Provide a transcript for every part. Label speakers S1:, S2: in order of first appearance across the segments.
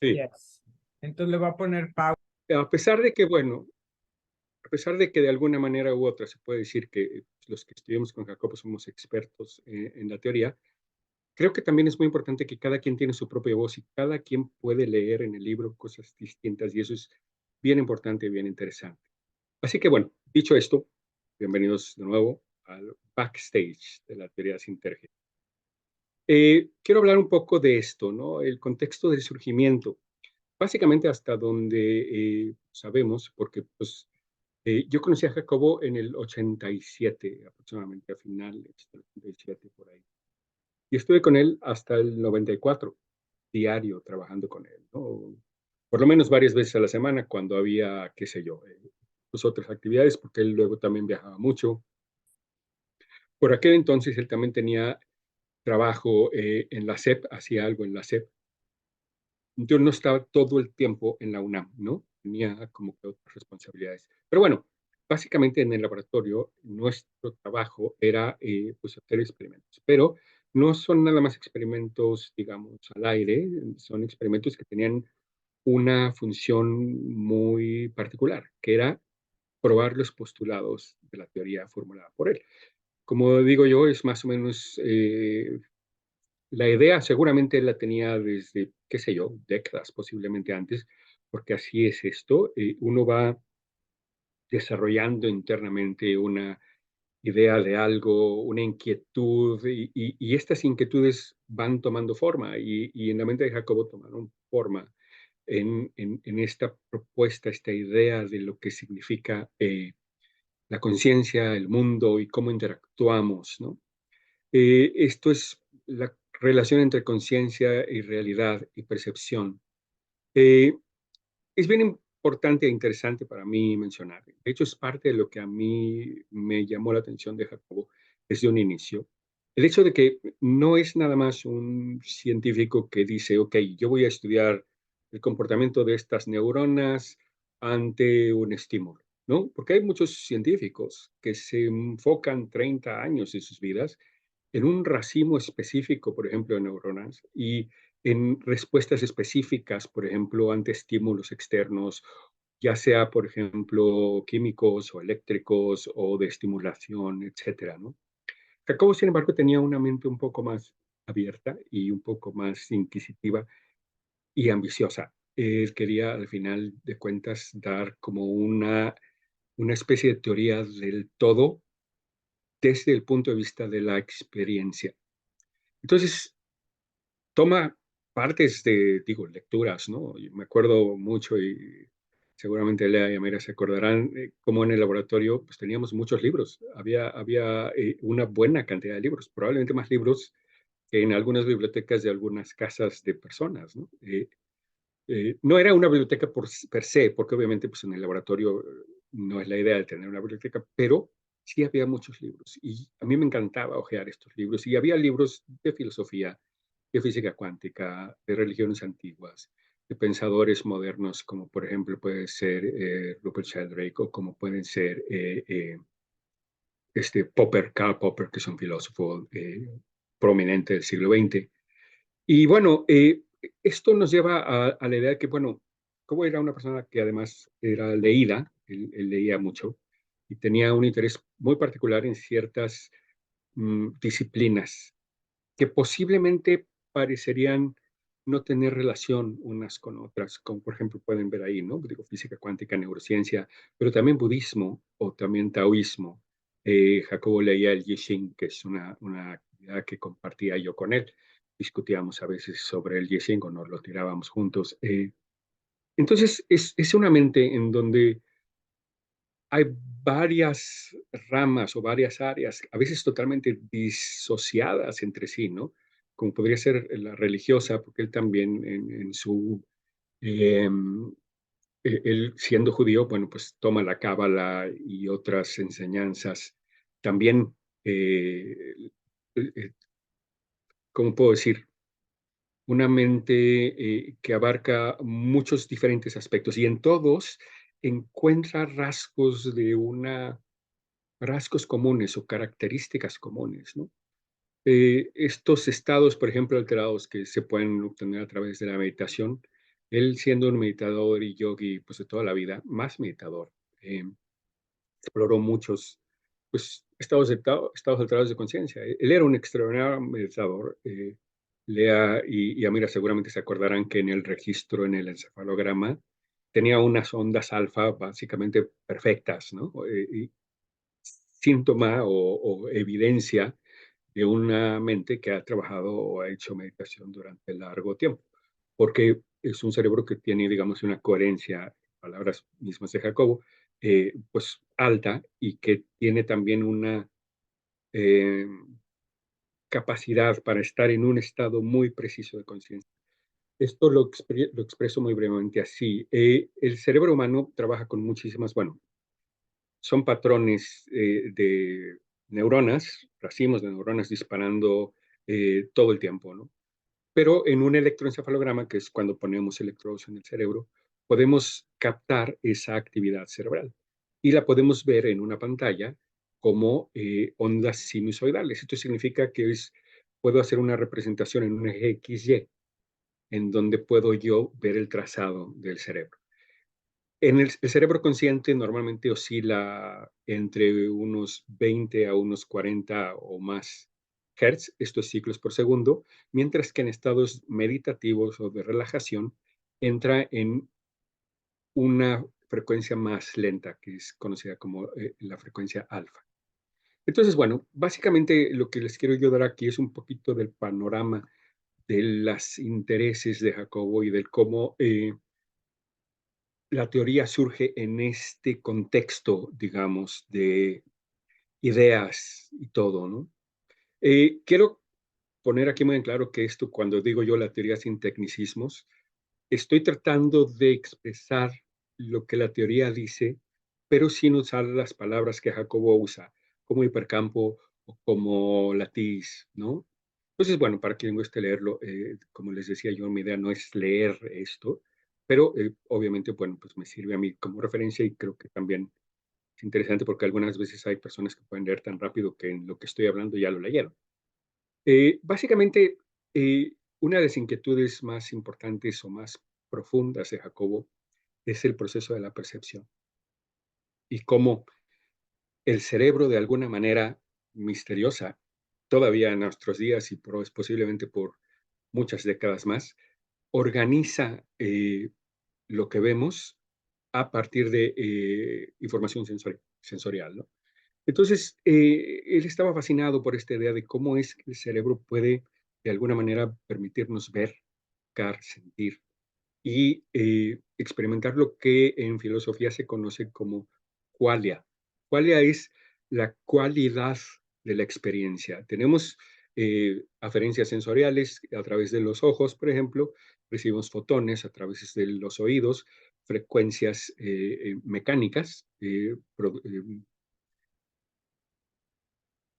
S1: Sí.
S2: Yes. Entonces le voy a poner pausa.
S1: A pesar de que, bueno, a pesar de que de alguna manera u otra se puede decir que los que estudiamos con Jacobo somos expertos en la teoría, creo que también es muy importante que cada quien tiene su propia voz y cada quien puede leer en el libro cosas distintas y eso es bien importante y bien interesante. Así que bueno, dicho esto, bienvenidos de nuevo al backstage de la teoría sintergia. Quiero hablar un poco de esto, ¿no? El contexto del surgimiento. Básicamente hasta donde sabemos, porque pues yo conocí a Jacobo en el 87, aproximadamente a finales del 87 por ahí. Y estuve con él hasta el 94, diario trabajando con él, ¿no? Por lo menos varias veces a la semana cuando había, qué sé yo, pues otras actividades, porque él luego también viajaba mucho. Por aquel entonces él también tenía trabajo en la SEP, hacía algo en la SEP. Yo no estaba todo el tiempo en la UNAM, ¿no? Tenía como que otras responsabilidades. Pero bueno, básicamente en el laboratorio nuestro trabajo era pues hacer experimentos, pero no son nada más experimentos, digamos, al aire, son experimentos que tenían una función muy particular, que era probar los postulados de la teoría formulada por él. Como digo yo, es más o menos la idea seguramente él la tenía desde, qué sé yo, décadas, posiblemente antes, porque así es esto. Uno va desarrollando internamente una idea de algo, una inquietud, y estas inquietudes van tomando forma, y en la mente de Jacobo tomaron forma en esta propuesta, esta idea de lo que significa la conciencia, el mundo y cómo interactuamos, ¿no? Esto es la relación entre conciencia y realidad y percepción. Eh, es bien importante e interesante para mí mencionar. De hecho, es parte de lo que a mí me llamó la atención de Jacobo desde un inicio. El hecho de que no es nada más un científico que dice, ok, yo voy a estudiar el comportamiento de estas neuronas ante un estímulo, ¿no? Porque hay muchos científicos que se enfocan 30 años de sus vidas en un racimo específico, por ejemplo, de neuronas y en respuestas específicas, por ejemplo, ante estímulos externos, ya sea, por ejemplo, químicos o eléctricos o de estimulación, etcétera, ¿no? Jacobo, sin embargo, tenía una mente un poco más abierta y un poco más inquisitiva y ambiciosa. Él quería, al final de cuentas, dar como una especie de teoría del todo desde el punto de vista de la experiencia. Entonces, toma partes de, digo, lecturas, ¿no? Yo me acuerdo mucho y seguramente Lea y Amira se acordarán cómo en el laboratorio pues teníamos muchos libros. Había una buena cantidad de libros, probablemente más libros que en algunas bibliotecas de algunas casas de personas, ¿no? No era una biblioteca per se, porque obviamente pues en el laboratorio no es la idea de tener una biblioteca, pero sí había muchos libros y a mí me encantaba hojear estos libros y había libros de filosofía, de física cuántica, de religiones antiguas, de pensadores modernos, como por ejemplo puede ser Rupert Sheldrake o como pueden ser Karl Popper, que es un filósofo prominente del siglo XX. Y bueno, esto nos lleva a la idea de que, bueno, como era una persona que además era leída, él leía mucho y tenía un interés muy particular en ciertas disciplinas que posiblemente parecerían no tener relación unas con otras, como por ejemplo pueden ver ahí, ¿no? Digo, física cuántica, neurociencia, pero también budismo o también taoísmo. Jacobo leía el Yixing, que es una actividad que compartía yo con él. Discutíamos a veces sobre el Yixing o nos lo tirábamos juntos. Entonces, es una mente en donde hay varias ramas o varias áreas, a veces totalmente disociadas entre sí, ¿no? Como podría ser la religiosa, porque él también en su, eh, él siendo judío, bueno, pues toma la cábala y otras enseñanzas. También, eh, ¿cómo puedo decir? Una mente que abarca muchos diferentes aspectos y en todos encuentra rasgos comunes o características comunes, ¿no? Estos estados, por ejemplo, alterados que se pueden obtener a través de la meditación, Él siendo un meditador y yogi, pues, de toda la vida, más meditador, exploró muchos, pues, estados alterados de conciencia. Él era un extraordinario meditador, Lea y Amira seguramente se acordarán que en el registro, en el encefalograma, tenía unas ondas alfa básicamente perfectas, ¿no? Y síntoma o evidencia de una mente que ha trabajado o ha hecho meditación durante largo tiempo, porque es un cerebro que tiene, digamos, una coherencia, palabras mismas de Jacobo, pues alta y que tiene también una eh, capacidad para estar en un estado muy preciso de conciencia. Esto lo expreso muy brevemente así. El cerebro humano trabaja con muchísimas, bueno, son patrones de neuronas, racimos de neuronas disparando todo el tiempo, ¿no? Pero en un electroencefalograma, que es cuando ponemos electrodos en el cerebro, podemos captar esa actividad cerebral y la podemos ver en una pantalla como ondas sinusoidales. Esto significa que puedo hacer una representación en un eje XY, en donde puedo yo ver el trazado del cerebro. El cerebro consciente normalmente oscila entre unos 20 a unos 40 o más hertz, estos ciclos por segundo, mientras que en estados meditativos o de relajación entra en una frecuencia más lenta, que es conocida como la frecuencia alfa. Entonces, bueno, básicamente lo que les quiero yo dar aquí es un poquito del panorama de los intereses de Jacobo y del cómo la teoría surge en este contexto, digamos, de ideas y todo, ¿no? Quiero poner aquí muy en claro que esto, cuando digo yo la teoría sin tecnicismos, estoy tratando de expresar lo que la teoría dice, pero sin usar las palabras que Jacobo usa, como hipercampo o como latiz, ¿no? Entonces, bueno, para quien guste leerlo, como les decía yo, mi idea no es leer esto, pero obviamente, bueno, pues me sirve a mí como referencia y creo que también es interesante porque algunas veces hay personas que pueden leer tan rápido que en lo que estoy hablando ya lo leyeron. Básicamente, una de las inquietudes más importantes o más profundas de Jacobo es el proceso de la percepción y cómo el cerebro, de alguna manera misteriosa, todavía en nuestros días y posiblemente por muchas décadas más, organiza lo que vemos a partir de información sensorial, ¿no? Entonces, él estaba fascinado por esta idea de cómo es que el cerebro puede, de alguna manera, permitirnos ver, tocar, sentir y experimentar lo que en filosofía se conoce como qualia. Qualia es la cualidad de la experiencia. Tenemos aferencias sensoriales a través de los ojos, por ejemplo, recibimos fotones a través de los oídos, frecuencias mecánicas,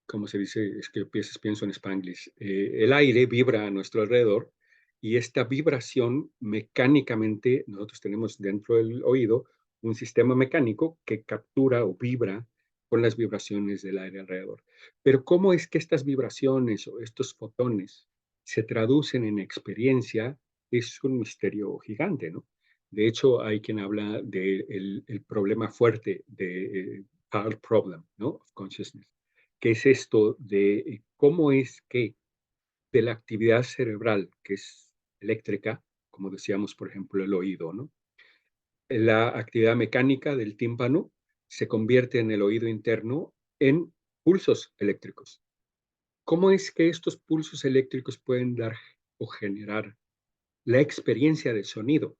S1: ¿cómo se dice? Es que a veces pienso en Spanglish. El aire vibra a nuestro alrededor y esta vibración mecánicamente, nosotros tenemos dentro del oído un sistema mecánico que captura o vibra con las vibraciones del aire alrededor. Pero ¿cómo es que estas vibraciones o estos fotones se traducen en experiencia? Es un misterio gigante, ¿no? De hecho, hay quien habla del el problema fuerte de Hard Problem, ¿no? Of Consciousness, que es esto de cómo es que de la actividad cerebral, que es eléctrica, como decíamos, por ejemplo, el oído, ¿no? La actividad mecánica del tímpano se convierte en el oído interno en pulsos eléctricos. ¿Cómo es que estos pulsos eléctricos pueden dar o generar la experiencia de sonido?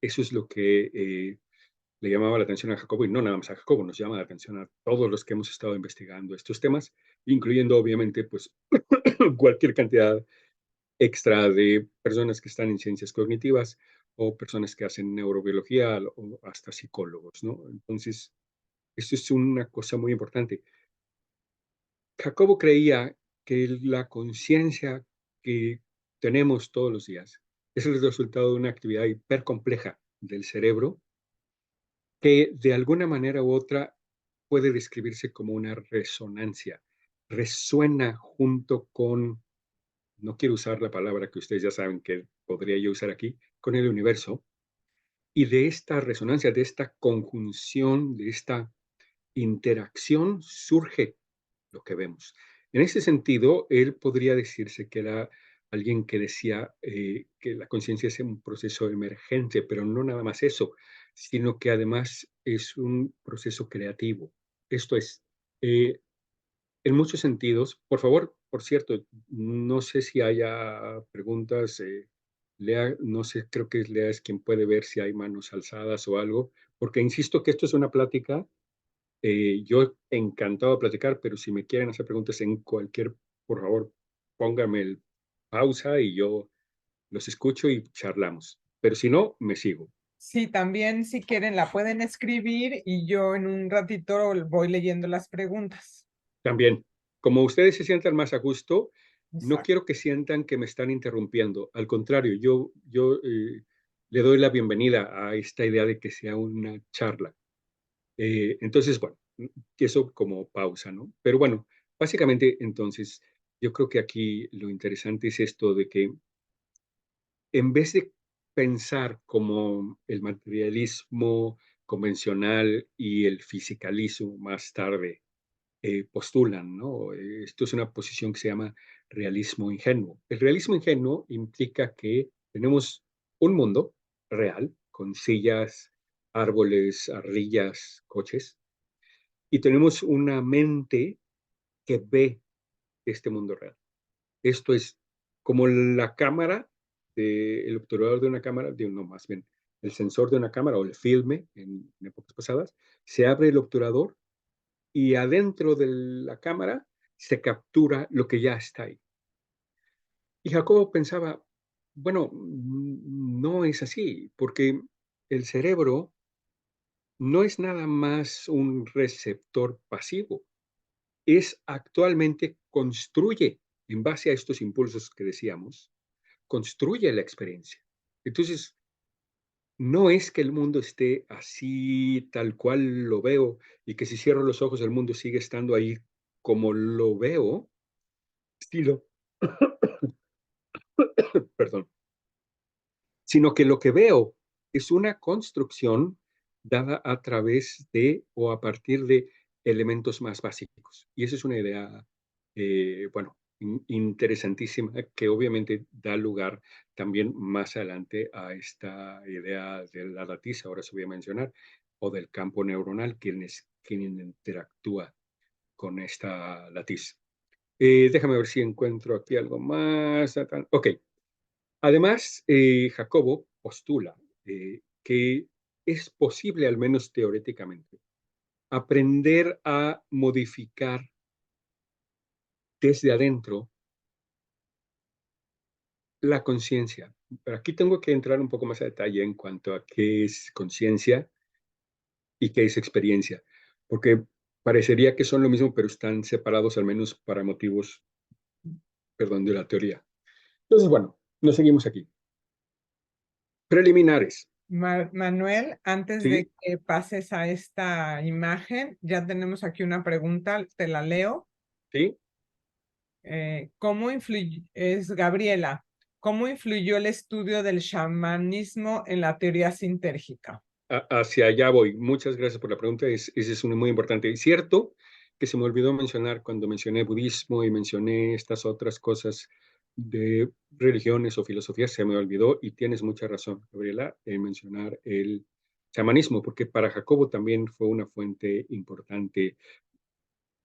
S1: Eso es lo que le llamaba la atención a Jacobo, y no nada más a Jacobo, nos llama la atención a todos los que hemos estado investigando estos temas, incluyendo obviamente pues cualquier cantidad extra de personas que están en ciencias cognitivas o personas que hacen neurobiología o hasta psicólogos, ¿no? Entonces, esto es una cosa muy importante. Jacobo creía que la conciencia que tenemos todos los días es el resultado de una actividad hipercompleja del cerebro que de alguna manera u otra puede describirse como una resonancia. Resuena junto con no quiero usar la palabra que ustedes ya saben que podría yo usar aquí, con el universo, y de esta resonancia, de esta conjunción, de esta interacción surge lo que vemos. En ese sentido, él podría decirse que era alguien que decía que la conciencia es un proceso emergente, pero no nada más eso, sino que además es un proceso creativo. Esto es, eh, en muchos sentidos, por favor, por cierto, no sé si haya preguntas, Lea, no sé, creo que Lea es quien puede ver si hay manos alzadas o algo, porque insisto que esto es una plática, yo encantado de platicar, pero si me quieren hacer preguntas en cualquier, por favor, póngame el pausa y yo los escucho y charlamos. Pero si no, me sigo.
S2: Sí, también si quieren la pueden escribir y yo en un ratito voy leyendo las preguntas.
S1: También, como ustedes se sientan más a gusto, no
S2: Exacto.
S1: quiero que sientan que me están interrumpiendo. Al contrario, yo le doy la bienvenida a esta idea de que sea una charla. Entonces, bueno, eso como pausa, ¿no? Pero bueno, básicamente, entonces, yo creo que aquí lo interesante es esto de que en vez de pensar como el materialismo convencional y el fisicalismo más tarde postulan, ¿no? Esto es una posición que se llama realismo ingenuo. El realismo ingenuo implica que tenemos un mundo real con sillas, árboles, ardillas, coches, y tenemos una mente que ve este mundo real. Esto es como la cámara, el obturador de una cámara, no, más bien, el sensor de una cámara o el filme en épocas pasadas, se abre el obturador y adentro de la cámara se captura lo que ya está ahí. Y Jacobo pensaba, bueno, no es así, porque el cerebro no es nada más un receptor pasivo, es actualmente construye, en base a estos impulsos que decíamos, construye la experiencia. Entonces, no es que el mundo esté así, tal cual lo veo, y que si cierro los ojos el mundo sigue estando ahí como lo veo, estilo, perdón, sino que lo que veo es una construcción dada a través de o a partir de elementos más básicos. Y esa es una idea, bueno, interesantísima, que obviamente da lugar también más adelante a esta idea de la latiz, ahora se voy a mencionar, o del campo neuronal, quien interactúa con esta latiz. Déjame ver si encuentro aquí algo más. Ok, además, Jacobo postula que es posible, al menos teoréticamente, aprender a modificar desde adentro la conciencia. Pero aquí tengo que entrar un poco más a detalle en cuanto a qué es conciencia y qué es experiencia, porque parecería que son lo mismo, pero están separados al menos para motivos, perdón, de la teoría. Entonces, bueno, nos seguimos aquí. Preliminares,
S2: Manuel, antes
S1: ¿sí?
S2: de que pases a esta imagen, ya tenemos aquí una pregunta, te la leo.
S1: ¿Sí?
S2: ¿Cómo influyó, es Gabriela, cómo influyó el estudio del chamanismo en la teoría sintérgica?
S1: Hacia allá voy. Muchas gracias por la pregunta. Ese es uno muy importante. Es cierto que se me olvidó mencionar cuando mencioné budismo y mencioné estas otras cosas de religiones o filosofías, se me olvidó y tienes mucha razón, Gabriela, en mencionar el chamanismo, porque para Jacobo también fue una fuente importante.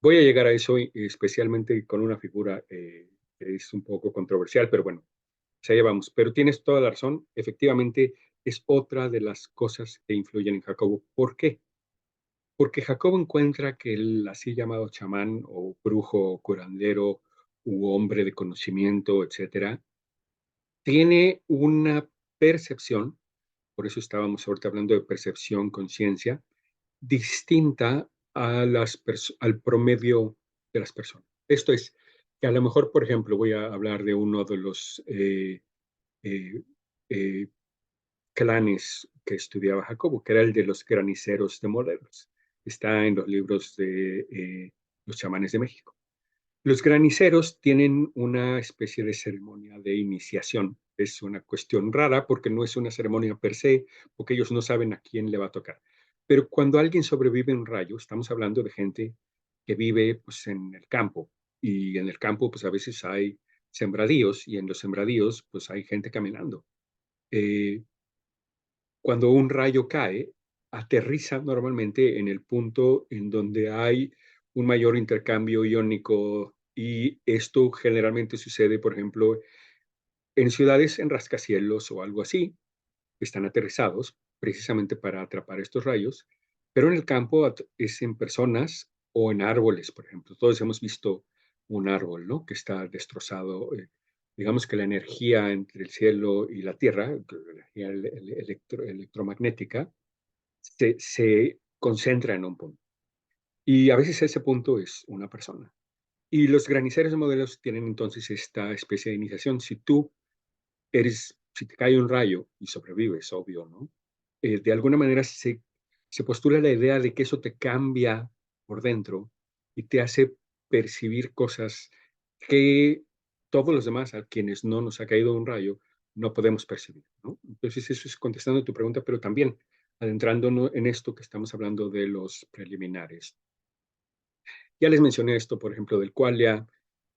S1: Voy a llegar a eso especialmente con una figura que es un poco controversial, pero bueno, se llevamos. Pero tienes toda la razón. Efectivamente, es otra de las cosas que influyen en Jacobo. ¿Por qué? Porque Jacobo encuentra que el así llamado chamán o brujo o curandero u hombre de conocimiento, etcétera, tiene una percepción, por eso estábamos ahorita hablando de percepción, conciencia, distinta a al promedio de las personas. Esto es, que a lo mejor, por ejemplo, voy a hablar de uno de los eh, eh, clanes que estudiaba Jacobo, que era el de los graniceros de Morelos. Está en los libros de los chamanes de México. Los graniceros tienen una especie de ceremonia de iniciación. Es una cuestión rara porque no es una ceremonia per se, porque ellos no saben a quién le va a tocar. Pero cuando alguien sobrevive a un rayo, estamos hablando de gente que vive pues, en el campo. Y en el campo, pues a veces hay sembradíos y en los sembradíos, pues hay gente caminando. Eh, Cuando un rayo cae, aterriza normalmente en el punto en donde hay un mayor intercambio iónico y esto generalmente sucede, por ejemplo, en ciudades en rascacielos o algo así, que están aterrizados precisamente para atrapar estos rayos, pero en el campo es en personas o en árboles, por ejemplo. Todos hemos visto un árbol, ¿no? Que está destrozado. Digamos que la energía entre el cielo y la tierra, la energía electromagnética, se concentra en un punto. Y a veces ese punto es una persona. Y los graniceros de modelos tienen entonces esta especie de iniciación. Si te cae un rayo y sobrevives, obvio, ¿no? De alguna manera se postula la idea de que eso te cambia por dentro y te hace percibir cosas que todos los demás, a quienes no nos ha caído un rayo, no podemos percibir, ¿no? Entonces, eso es contestando tu pregunta, pero también adentrándonos en esto que estamos hablando de los preliminares. Ya les mencioné esto, por ejemplo, del qualia,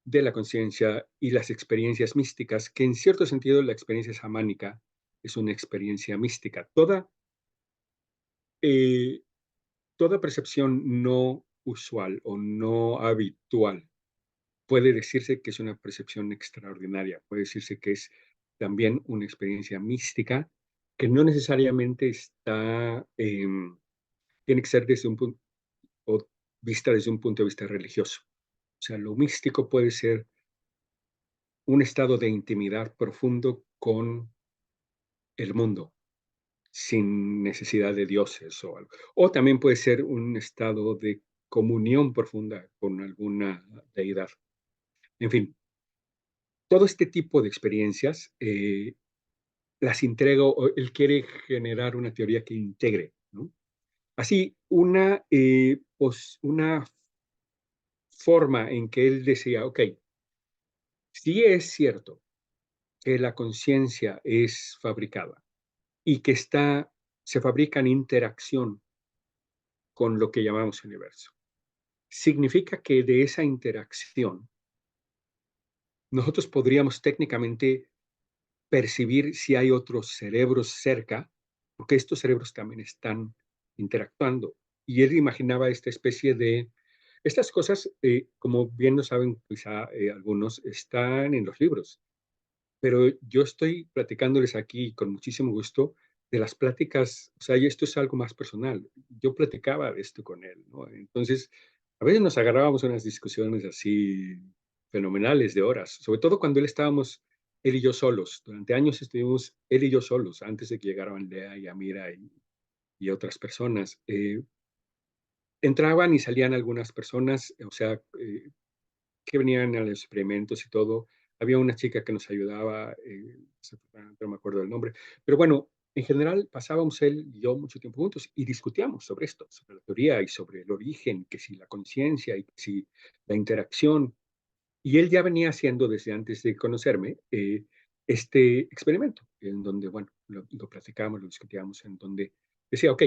S1: de la conciencia y las experiencias místicas, que en cierto sentido la experiencia chamánica es una experiencia mística. Eh, toda percepción no usual o no habitual puede decirse que es una percepción extraordinaria, puede decirse que es también una experiencia mística que no necesariamente tiene que ser desde un punto o vista desde un punto de vista religioso. O sea, lo místico puede ser un estado de intimidad profundo con el mundo, sin necesidad de dioses o algo. O también puede ser un estado de comunión profunda con alguna deidad. En fin, todo este tipo de experiencias las entrega o él quiere generar una teoría que integre, ¿no? Así, una forma en que él decía, ok, si es cierto que la conciencia es fabricada y que se fabrica en interacción con lo que llamamos universo. Significa que de esa interacción nosotros podríamos técnicamente percibir si hay otros cerebros cerca, porque estos cerebros también están interactuando. Y él imaginaba esta especie de... Estas cosas, como bien lo saben quizá algunos, están en los libros, pero yo estoy platicándoles aquí con muchísimo gusto de las pláticas, o sea, y esto es algo más personal. Yo platicaba de esto con él, ¿no? Entonces, a veces nos agarrábamos unas discusiones así fenomenales de horas, sobre todo cuando él y yo solos. Durante años estuvimos él y yo solos, antes de que llegaran Lea y Amira y otras personas. Entraban y salían algunas personas, o sea, que venían a los experimentos y todo. Había una chica que nos ayudaba, no me acuerdo del nombre, pero bueno, en general pasábamos él y yo mucho tiempo juntos y discutíamos sobre esto, sobre la teoría y sobre el origen, que si la conciencia y que si la interacción. Y él ya venía haciendo desde antes de conocerme este experimento, en donde, bueno, lo platicábamos, lo discutíamos, en donde decía, ok,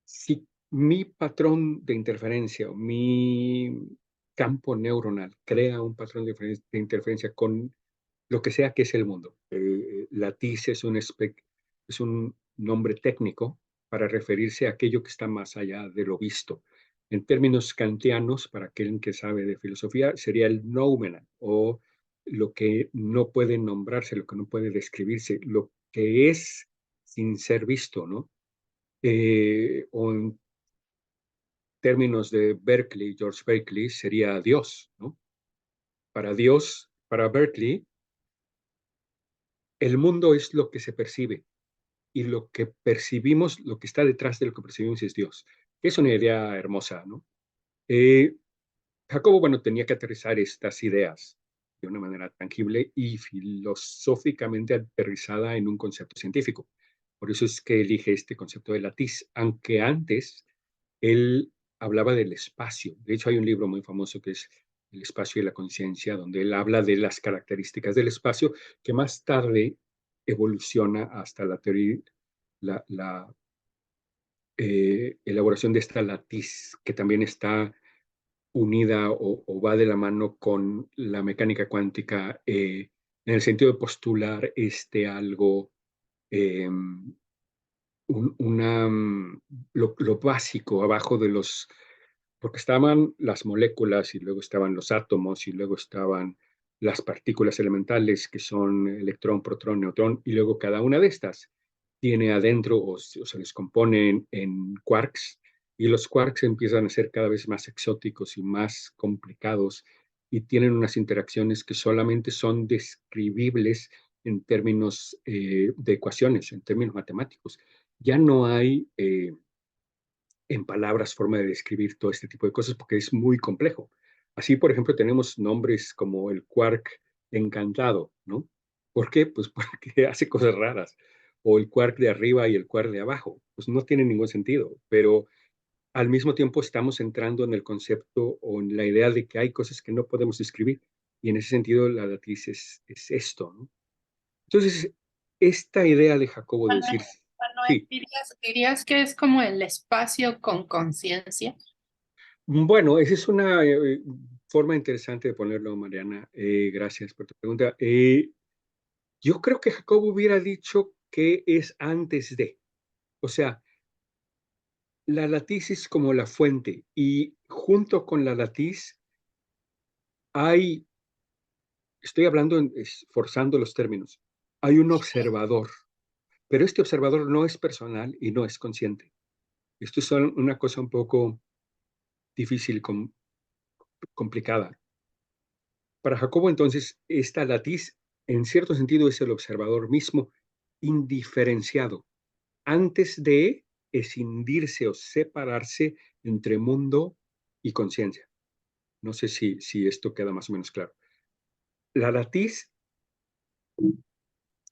S1: si mi patrón de interferencia o mi campo neuronal crea un patrón de interferencia con lo que sea que es el mundo. La TIS es un nombre técnico para referirse a aquello que está más allá de lo visto. En términos kantianos, para aquel que sabe de filosofía, sería el noumena, o lo que no puede nombrarse, lo que no puede describirse, lo que es sin ser visto, ¿no? O en términos de Berkeley, George Berkeley, sería Dios, ¿no? Para Dios, para Berkeley, el mundo es lo que se percibe y lo que percibimos, lo que está detrás de lo que percibimos es Dios. Es una idea hermosa, ¿no? Eh, Jacobo, bueno, tenía que aterrizar estas ideas de una manera tangible y filosóficamente aterrizada en un concepto científico. Por eso es que elige este concepto de latiz, aunque antes él hablaba del espacio. De hecho, hay un libro muy famoso que es el espacio y la conciencia, donde él habla de las características del espacio, que más tarde evoluciona hasta la teoría, la elaboración de esta latiz, que también está unida o va de la mano con la mecánica cuántica, en el sentido de postular algo, em, una, lo básico abajo de los, porque estaban las moléculas y luego estaban los átomos y luego estaban las partículas elementales que son electrón, protón, neutrón, y luego cada una de estas tiene adentro o se les compone en quarks, y los quarks empiezan a ser cada vez más exóticos y más complicados y tienen unas interacciones que solamente son describibles en términos de ecuaciones, en términos matemáticos. Ya no hay en palabras forma de describir todo este tipo de cosas porque es muy complejo. Así, por ejemplo, tenemos nombres como el quark encantado, ¿no? ¿Por qué? Pues porque hace cosas raras. O el quark de arriba y el quark de abajo. Pues no tiene ningún sentido, pero al mismo tiempo estamos entrando en el concepto o en la idea de que hay cosas que no podemos describir. Y en ese sentido, la latiz es esto, ¿no? Entonces, esta idea de Jacobo de
S3: Manuel,
S1: decir,
S3: Manuel,
S1: sí,
S3: ¿dirías que es como el espacio con conciencia?
S1: bueno, esa es una forma interesante de ponerlo, Mariana. Gracias por tu pregunta. Yo creo que Jacobo hubiera dicho que es antes de, o sea, la latiz es como la fuente y junto con la latiz hay, estoy hablando, forzando los términos, hay un observador, pero este observador no es personal y no es consciente. Esto es una cosa un poco difícil, complicada. Para Jacobo, entonces, esta latiz, en cierto sentido, es el observador mismo, indiferenciado, antes de escindirse o separarse entre mundo y conciencia. No sé si esto queda más o menos claro. La latiz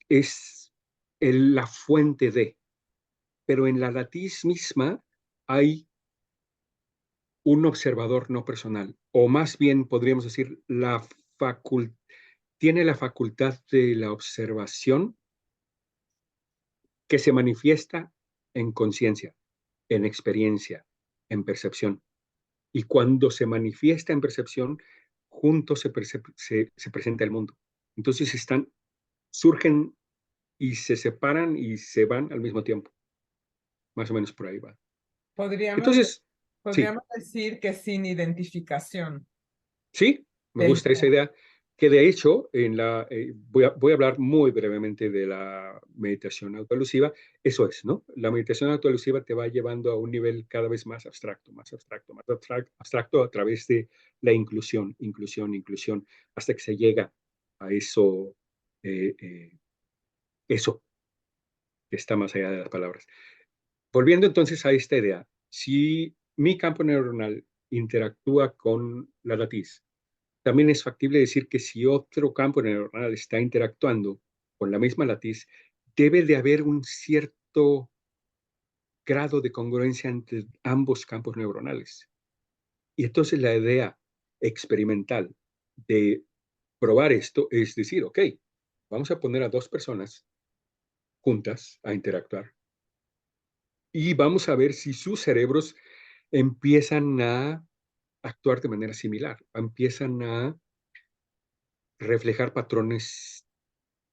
S1: es la fuente de, pero en la latiz misma hay un observador no personal, o más bien podríamos decir, tiene la facultad de la observación que se manifiesta en conciencia, en experiencia, en percepción. Y cuando se manifiesta en percepción, juntos se presenta el mundo. Entonces surgen y se separan y se van al mismo tiempo. Más o menos por ahí va.
S2: Podríamos,
S1: Entonces, sí,
S2: podríamos decir que sin identificación
S1: sí, me
S2: del
S1: gusta esa
S2: yo.
S1: idea, que de hecho voy a hablar muy brevemente de la meditación autoelusiva. Eso es, ¿no? La meditación autoelusiva te va llevando a un nivel cada vez más abstracto, más abstracto, más abstracto a través de la inclusión, inclusión, inclusión, hasta que se llega a eh, eh, eso que está más allá de las palabras. Volviendo entonces a esta idea, si mi campo neuronal interactúa con la latiz, también es factible decir que si otro campo neuronal está interactuando con la misma latiz, debe de haber un cierto grado de congruencia entre ambos campos neuronales. Y entonces la idea experimental de probar esto es decir, ok, vamos a poner a dos personas juntas a interactuar y vamos a ver si sus cerebros empiezan a actuar de manera similar, empiezan a reflejar patrones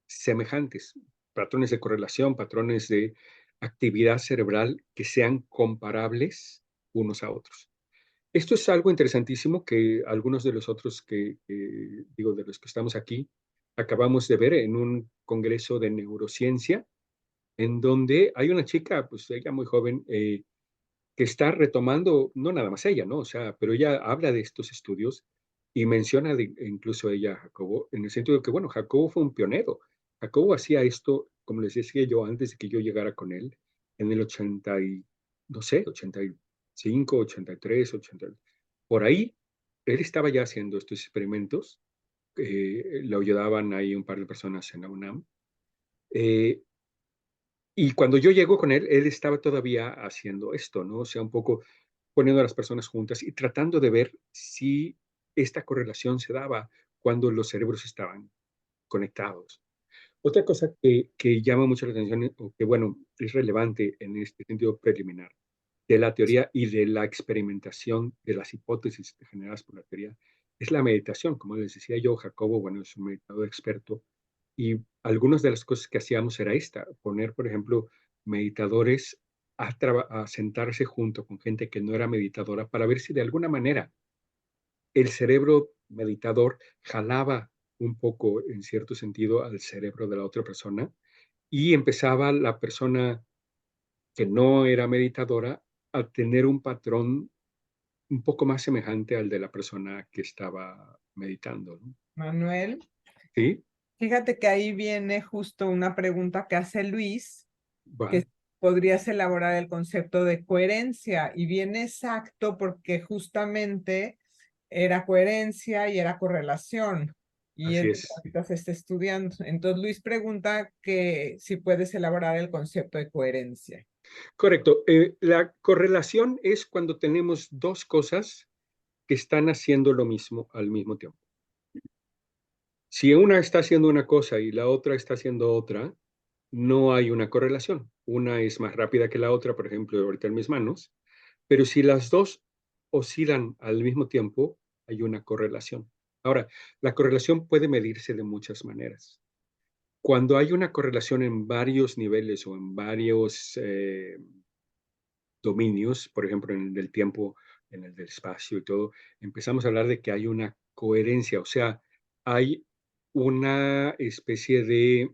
S1: semejantes, patrones de correlación, patrones de actividad cerebral que sean comparables unos a otros. Esto es algo interesantísimo que algunos de los otros digo, de los que estamos aquí, acabamos de ver en un congreso de neurociencia, en donde hay una chica, pues ella muy joven, que está retomando, no nada más ella, ¿no? O sea, pero ella habla de estos estudios y menciona incluso ella a Jacobo, en el sentido de que, bueno, Jacobo fue un pionero. Jacobo hacía esto, como les decía yo, antes de que yo llegara con él, en el 80 y, no sé, 85, 83, 80. Por ahí, él estaba ya haciendo estos experimentos, lo ayudaban ahí un par de personas en la UNAM. Eh, y cuando yo llego con él, él estaba todavía haciendo esto, ¿no? O sea, un poco poniendo a las personas juntas y tratando de ver si esta correlación se daba cuando los cerebros estaban conectados. Otra cosa que llama mucho la atención, o que, bueno, es relevante en este sentido preliminar de la teoría y de la experimentación de las hipótesis generadas por la teoría, es la meditación. Como les decía yo, Jacobo, bueno, es un meditador experto, y algunas de las cosas que hacíamos era esta, poner, por ejemplo, meditadores a sentarse junto con gente que no era meditadora para ver si de alguna manera el cerebro meditador jalaba un poco, en cierto sentido, al cerebro de la otra persona, y empezaba la persona que no era meditadora a tener un patrón un poco más semejante al de la persona que estaba meditando, ¿no?
S2: Manuel,
S1: ¿Sí?
S2: fíjate que ahí viene justo una pregunta que hace Luis,
S1: Va.
S2: que podrías elaborar el concepto de coherencia, y viene exacto porque justamente era coherencia y era correlación, y es
S1: Así
S2: lo que
S1: es.
S2: ahorita se está estudiando. Entonces Luis pregunta que si puedes elaborar el concepto de coherencia.
S1: Correcto. La correlación es cuando tenemos dos cosas que están haciendo lo mismo al mismo tiempo. Si una está haciendo una cosa y la otra está haciendo otra, no hay una correlación. Una es más rápida que la otra, por ejemplo, ahorita en mis manos, pero si las dos oscilan al mismo tiempo, hay una correlación. Ahora, la correlación puede medirse de muchas maneras. Cuando hay una correlación en varios niveles o en varios dominios, por ejemplo, en el del tiempo, en el del espacio y todo, empezamos a hablar de que hay una coherencia, o sea, hay una especie de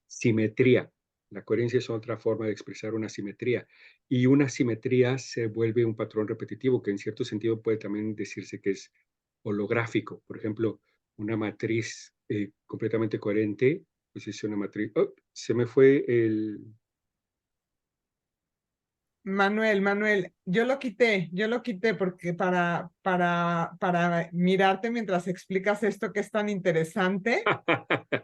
S1: simetría. La coherencia es otra forma de expresar una simetría, y una simetría se vuelve un patrón repetitivo que en cierto sentido puede también decirse que es holográfico. Por ejemplo, una matriz completamente coherente, pues es una matriz. Oh, se me fue el...
S2: Manuel, yo lo quité porque para mirarte mientras explicas esto que es tan interesante.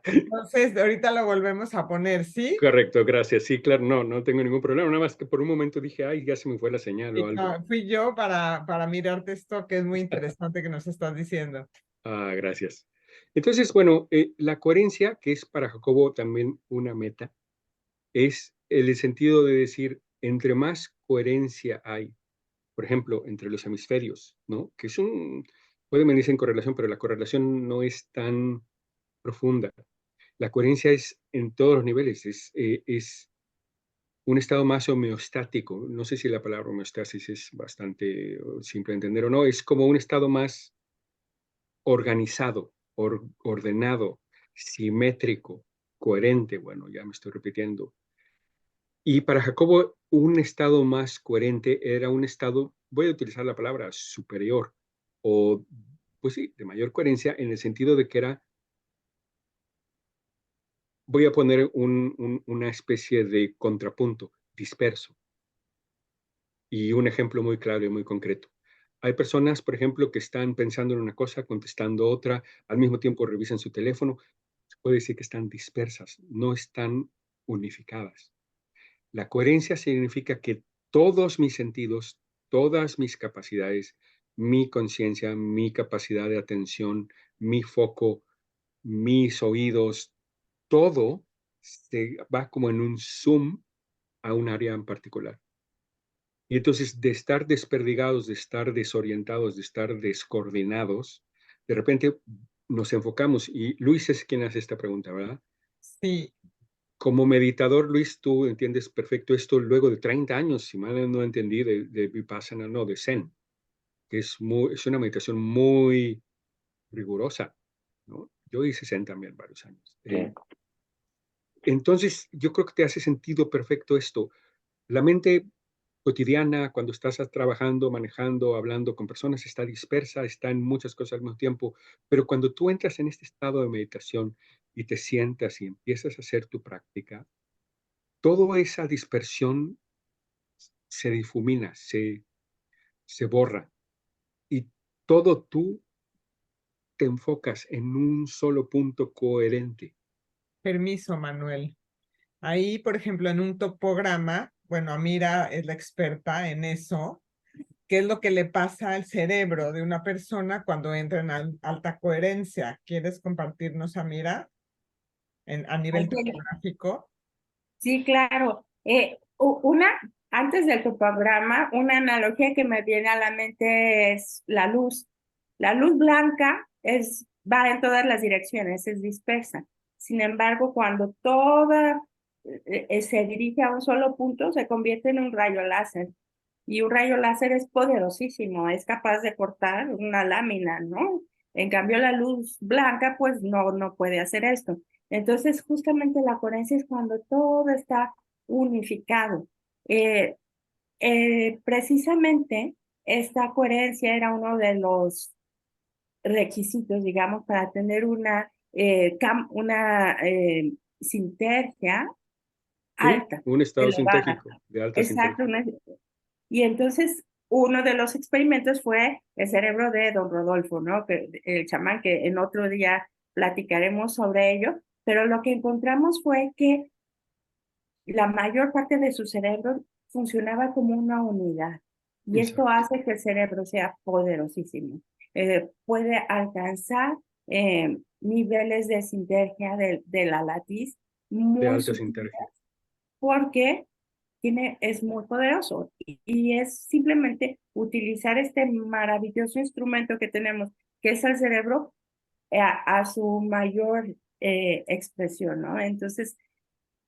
S2: Entonces, ahorita lo volvemos a poner, ¿sí?
S1: Correcto, gracias. Sí, claro, no, no tengo ningún problema. Nada más que por un momento dije, ay, ya se me fue la señal o
S2: Y
S1: algo.
S2: no, fui yo para mirarte esto que es muy interesante que nos estás diciendo.
S1: Ah, gracias. Entonces, bueno, la coherencia, que es para Jacobo también una meta, es el sentido de decir, entre más coherencia hay, por ejemplo, entre los hemisferios, ¿no? Que es puede medirse en correlación, pero la correlación no es tan profunda. La coherencia es en todos los niveles, es un estado más homeostático. No sé si la palabra homeostasis es bastante simple de entender o no. Es como un estado más organizado, ordenado, simétrico, coherente. Bueno, ya me estoy repitiendo. Y para Jacobo, un estado más coherente era un estado, voy a utilizar la palabra superior, o pues sí, de mayor coherencia, en el sentido de que era, voy a poner una especie de contrapunto disperso. Y un ejemplo muy claro y muy concreto. Hay personas, por ejemplo, que están pensando en una cosa, contestando otra, al mismo tiempo revisan su teléfono. Se puede decir que están dispersas, no están unificadas. La coherencia significa que todos mis sentidos, todas mis capacidades, mi conciencia, mi capacidad de atención, mi foco, mis oídos, todo se va como en un zoom a un área en particular. Y entonces, de estar desperdigados, de estar desorientados, de estar descoordinados, de repente nos enfocamos. Y Luis es quien hace esta pregunta, ¿verdad?
S2: Sí,
S1: Como meditador, Luis, tú entiendes perfecto esto luego de 30 años, si mal no entendí, de Vipassana, no, de Zen, que es una meditación muy rigurosa, ¿no? Yo hice Zen también varios años. Entonces, yo creo que te hace sentido perfecto esto. La mente cotidiana, cuando estás trabajando, manejando, hablando con personas, está dispersa, está en muchas cosas al mismo tiempo, pero cuando tú entras en este estado de meditación y te sientas y empiezas a hacer tu práctica, toda esa dispersión se difumina, se borra, y todo tú te enfocas en un solo punto coherente.
S2: permiso, Manuel. Ahí, por ejemplo, en un topograma, bueno, Amira es la experta en eso, qué es lo que le pasa al cerebro de una persona cuando entra en alta coherencia. ¿Quieres compartirnos, Amira, a nivel
S4: Ok,
S2: topográfico?
S4: sí, claro. Antes del tu programa, una analogía que me viene a la mente es la luz. La luz blanca va en todas las direcciones, es dispersa. Sin embargo, cuando toda se dirige a un solo punto, se convierte en un rayo láser. Y un rayo láser es poderosísimo, es capaz de cortar una lámina, ¿no? En cambio, la luz blanca, pues no puede hacer esto. Entonces, justamente la coherencia es cuando todo está unificado. Eh, Precisamente, esta coherencia era uno de los requisitos, digamos, para tener una sintergia
S1: Sí,
S4: alta,
S1: un estado
S4: elevada.
S1: sintérgico, de alta
S4: Exacto.
S1: sintergia.
S4: Y entonces, uno de los experimentos fue el cerebro de don Rodolfo, ¿no? El chamán, que en otro día platicaremos sobre ello, pero lo que encontramos fue que la mayor parte de su cerebro funcionaba como una unidad. Y esto
S1: Exacto.
S4: hace que el cerebro sea poderosísimo. Puede alcanzar niveles de sinergia de la latiz
S1: De
S4: muy
S1: alta
S4: sutiles
S1: sintergia.
S4: porque es muy poderoso y es simplemente utilizar este maravilloso instrumento que tenemos, que es el cerebro, a su mayor expresión, ¿no? Entonces,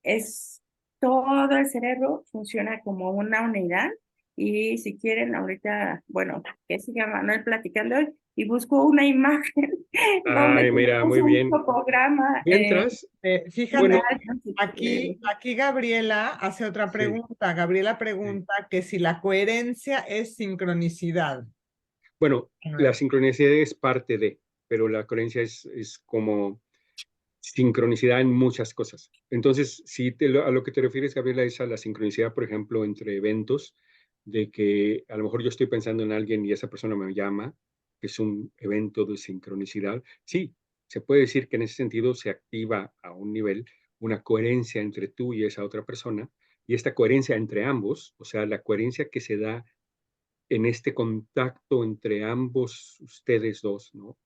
S4: es todo el cerebro funciona como una unidad y si quieren ahorita, bueno, que siga Manuel platicando hoy y busco una imagen donde
S1: Ay, mira,
S4: tenemos
S1: muy
S4: un
S1: bien.
S4: topograma
S1: Mientras,
S2: Fíjate,
S1: bueno,
S2: aquí Gabriela hace otra
S1: sí,
S2: pregunta. Gabriela
S1: sí.
S2: pregunta que si la coherencia es sincronicidad.
S1: Bueno, la
S2: Manuel.
S1: sincronicidad es parte de, pero la coherencia es como sincronicidad en muchas cosas. Entonces, si a lo que te refieres, Gabriela, es a la sincronicidad, por ejemplo, entre eventos, de que a lo mejor yo estoy pensando en alguien y esa persona me llama, que es un evento de sincronicidad. Sí, se puede decir que en ese sentido se activa a un nivel una coherencia entre tú y esa otra persona, y esta coherencia entre ambos, o sea, la coherencia que se da en este contacto entre ambos ustedes dos, ¿no?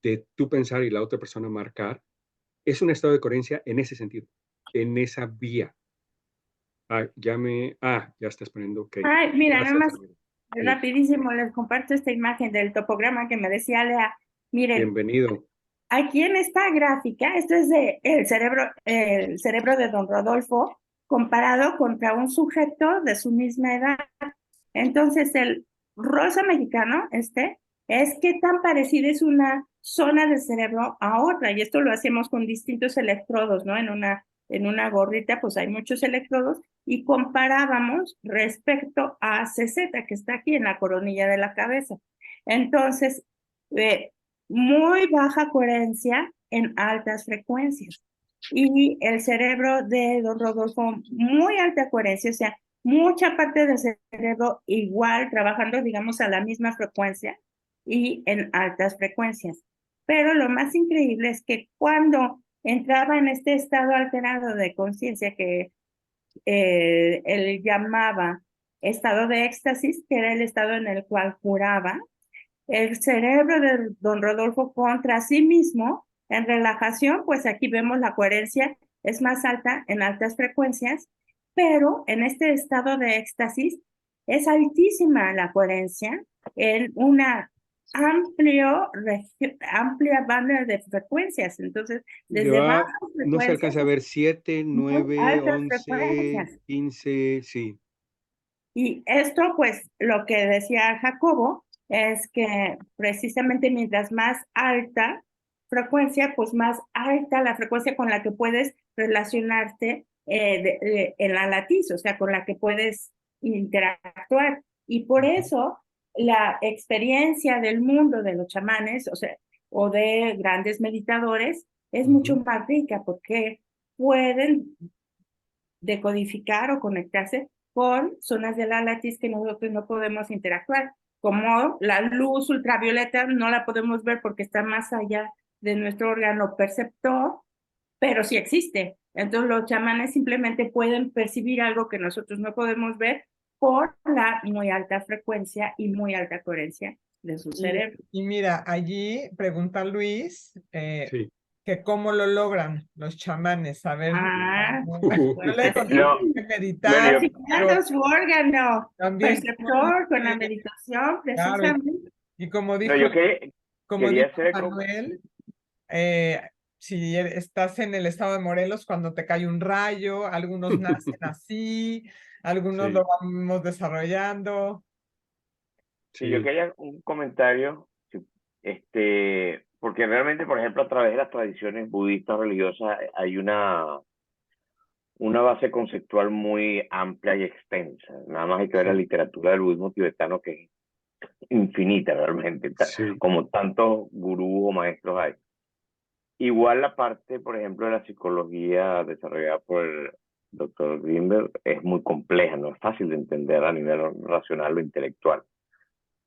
S1: De tú pensar y la otra persona marcar, es un estado de coherencia en ese sentido, en esa vía. Ya estás poniendo, ok.
S4: Ay, mira, nada
S1: Gracias,
S4: más
S1: amigo. Sí,
S4: rapidísimo les comparto esta imagen del topograma que me decía Lea. Miren,
S1: bienvenido.
S4: aquí en esta gráfica, esto es de el cerebro de don Rodolfo comparado contra un sujeto de su misma edad. Entonces, el rosa mexicano, es qué tan parecida es una zona del cerebro a otra. Y esto lo hacemos con distintos electrodos, ¿no? En una gorrita, pues hay muchos electrodos y comparábamos respecto a CZ, que está aquí en la coronilla de la cabeza. Entonces, eh, muy baja coherencia en altas frecuencias. Y el cerebro de don Rodolfo, muy alta coherencia, o sea, mucha parte del cerebro igual, trabajando, digamos, a la misma frecuencia y en altas frecuencias. Pero lo más increíble es que cuando entraba en este estado alterado de conciencia que él llamaba estado de éxtasis, que era el estado en el cual curaba, el cerebro de don Rodolfo contra sí mismo en relajación, pues aquí vemos la coherencia es más alta en altas frecuencias, pero en este estado de éxtasis es altísima la coherencia en una amplia banda de frecuencias. Entonces, desde bajas
S1: No se
S4: frecuencias
S1: alcanza a
S4: a
S1: ver 7,
S4: muy
S1: 9,
S4: altas
S1: 11,
S4: frecuencias.
S1: 15, sí.
S4: Y esto, pues, lo que decía Jacobo es que precisamente mientras más alta frecuencia, pues más alta la frecuencia con la que puedes relacionarte en la latiz, o sea, con la que puedes interactuar. Y por eso la experiencia del mundo de los chamanes, o sea, o de grandes meditadores, es mucho más rica porque pueden decodificar o conectarse con zonas de la latiz que nosotros no podemos interactuar, como la luz ultravioleta no la podemos ver porque está más allá de nuestro órgano perceptor, pero sí existe. Entonces los chamanes simplemente pueden percibir algo que nosotros no podemos ver por la muy alta frecuencia y muy alta coherencia de su cerebro.
S2: Y mira, allí pregunta Luis
S1: Sí.
S2: que cómo lo logran los chamanes. A ver, yo le conté
S5: No,
S2: que meditar, pero
S4: Activando su órgano
S2: también,
S4: perceptor con la meditación,
S2: claro,
S4: precisamente.
S2: y como
S5: no,
S2: dijo,
S5: yo
S2: como
S5: quería
S2: dijo
S5: hacer
S2: Manuel, si estás en el estado de Morelos, cuando te cae un rayo, algunos nacen así, algunos
S1: Sí.
S2: lo vamos desarrollando.
S5: Sí, yo
S1: Sí.
S5: quería un comentario, porque realmente, por ejemplo, a través de las tradiciones budistas religiosas hay una base conceptual muy amplia y extensa. Nada más hay que ver la
S1: Sí.
S5: literatura del budismo tibetano, que es infinita realmente,
S1: Sí.
S5: como tantos gurús o maestros hay. Igual la parte, por ejemplo, de la psicología desarrollada por el doctor Greenberg es muy compleja, no es fácil de entender a nivel racional o intelectual.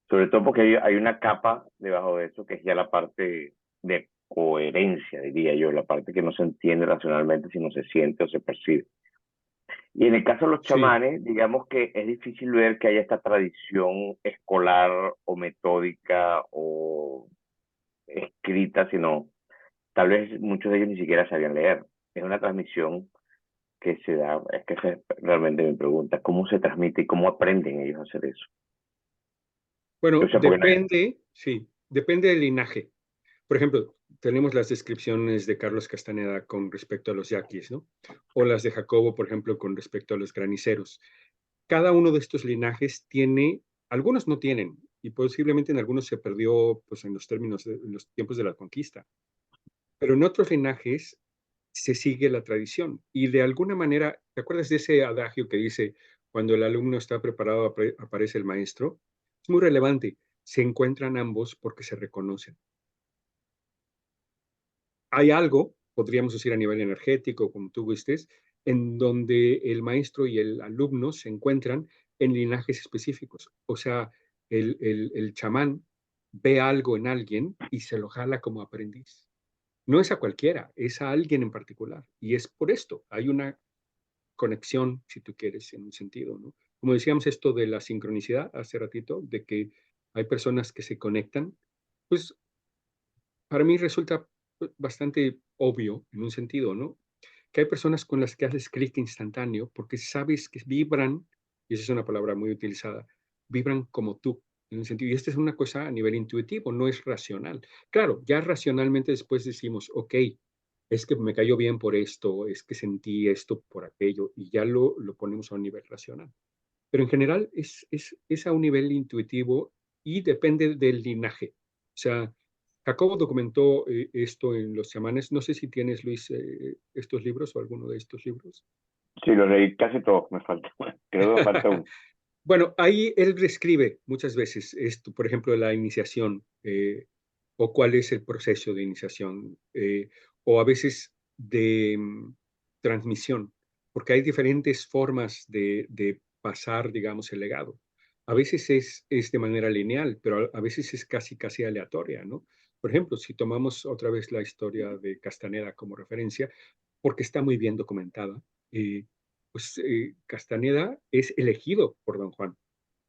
S5: Sobre todo porque hay una capa debajo de eso que es ya la parte de coherencia, diría yo, la parte que no se entiende racionalmente, sino se siente o se percibe. Y en el caso de los
S1: Sí.
S5: chamanes, digamos que es difícil ver que haya esta tradición escolar o metódica o escrita, sino tal vez muchos de ellos ni siquiera sabían leer. Es una transmisión que se da, es que esa es realmente mi pregunta, ¿cómo se transmite y cómo aprenden ellos a hacer eso? O
S1: Bueno,
S5: sea, porque
S1: depende, sí, depende del linaje. Por ejemplo, tenemos las descripciones de Carlos Castaneda con respecto a los yaquis, ¿no? O las de Jacobo, por ejemplo, con respecto a los graniceros. Cada uno de estos linajes tiene, algunos no tienen, y posiblemente en algunos se perdió, pues, en los términos, en los tiempos de la conquista. Pero en otros linajes se sigue la tradición. Y de alguna manera, ¿te acuerdas de ese adagio que dice, cuando el alumno está preparado, aparece el maestro? Es muy relevante. Se encuentran ambos porque se reconocen. Hay algo, podríamos decir a nivel energético, como tú gustes, en donde el maestro y el alumno se encuentran en linajes específicos. O sea, el chamán ve algo en alguien y se lo jala como aprendiz. No es a cualquiera, es a alguien en particular. Y es por esto, hay una conexión, si tú quieres, en un sentido, ¿no? Como decíamos esto de la sincronicidad hace ratito, de que hay personas que se conectan, pues para mí resulta bastante obvio en un sentido, ¿no? Que hay personas con las que haces clic instantáneo porque sabes que vibran, y esa es una palabra muy utilizada, vibran como tú, en un sentido. Y esta es una cosa a nivel intuitivo, no es racional. Claro, ya racionalmente después decimos, ok, es que me cayó bien por esto, es que sentí esto por aquello, y ya lo ponemos a un nivel racional. Pero en general es a un nivel intuitivo y depende del linaje. O sea, Jacobo documentó esto en Los chamanes. No sé si tienes, Luis, estos libros o alguno de estos libros.
S5: sí, lo leí casi todo, me falta, creo que me falta uno.
S1: Bueno, ahí él describe muchas veces esto, por ejemplo, de la iniciación o cuál es el proceso de iniciación o a veces de transmisión, porque hay diferentes formas de pasar, digamos, el legado. A veces es de manera lineal, pero a veces es casi aleatoria, ¿no? Por ejemplo, si tomamos otra vez la historia de Castaneda como referencia, porque está muy bien documentada, pues Castaneda es elegido por Don Juan,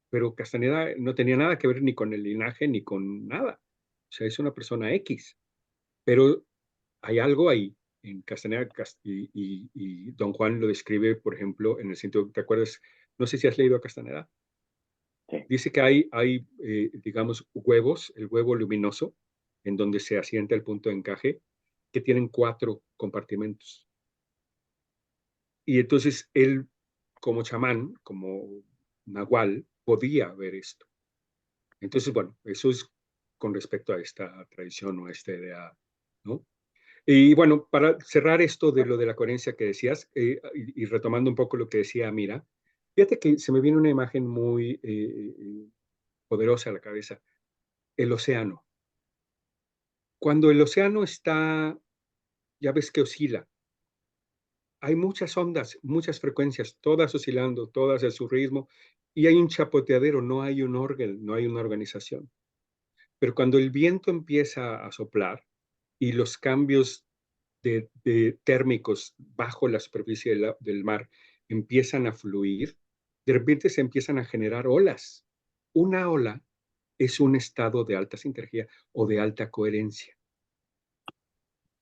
S1: pero Castaneda no tenía nada que ver ni con el linaje ni con nada. O sea, es una persona X, pero hay algo ahí en Castaneda y Don Juan lo describe, por ejemplo, en el sentido, ¿te acuerdas? No sé si has leído a Castaneda.
S5: Sí.
S1: Dice que hay digamos, huevos, el huevo luminoso, en donde se asienta el punto de encaje, que tienen 4 compartimentos. Y entonces él, como chamán, como nahual, podía ver esto. Entonces, bueno, eso es con respecto a esta tradición o a esta idea, ¿no? Y bueno, para cerrar esto de lo de la coherencia que decías, y retomando un poco lo que decía Mira, fíjate que se me viene una imagen muy poderosa a la cabeza, el océano. Cuando el océano está, ya ves que oscila, hay muchas ondas, muchas frecuencias, todas oscilando, todas a su ritmo, y hay un chapoteadero, no hay un órgano, no hay una organización. Pero cuando el viento empieza a soplar y los cambios térmicos bajo la superficie del mar empiezan a fluir, de repente se empiezan a generar olas. Una ola es un estado de alta sinergia o de alta coherencia.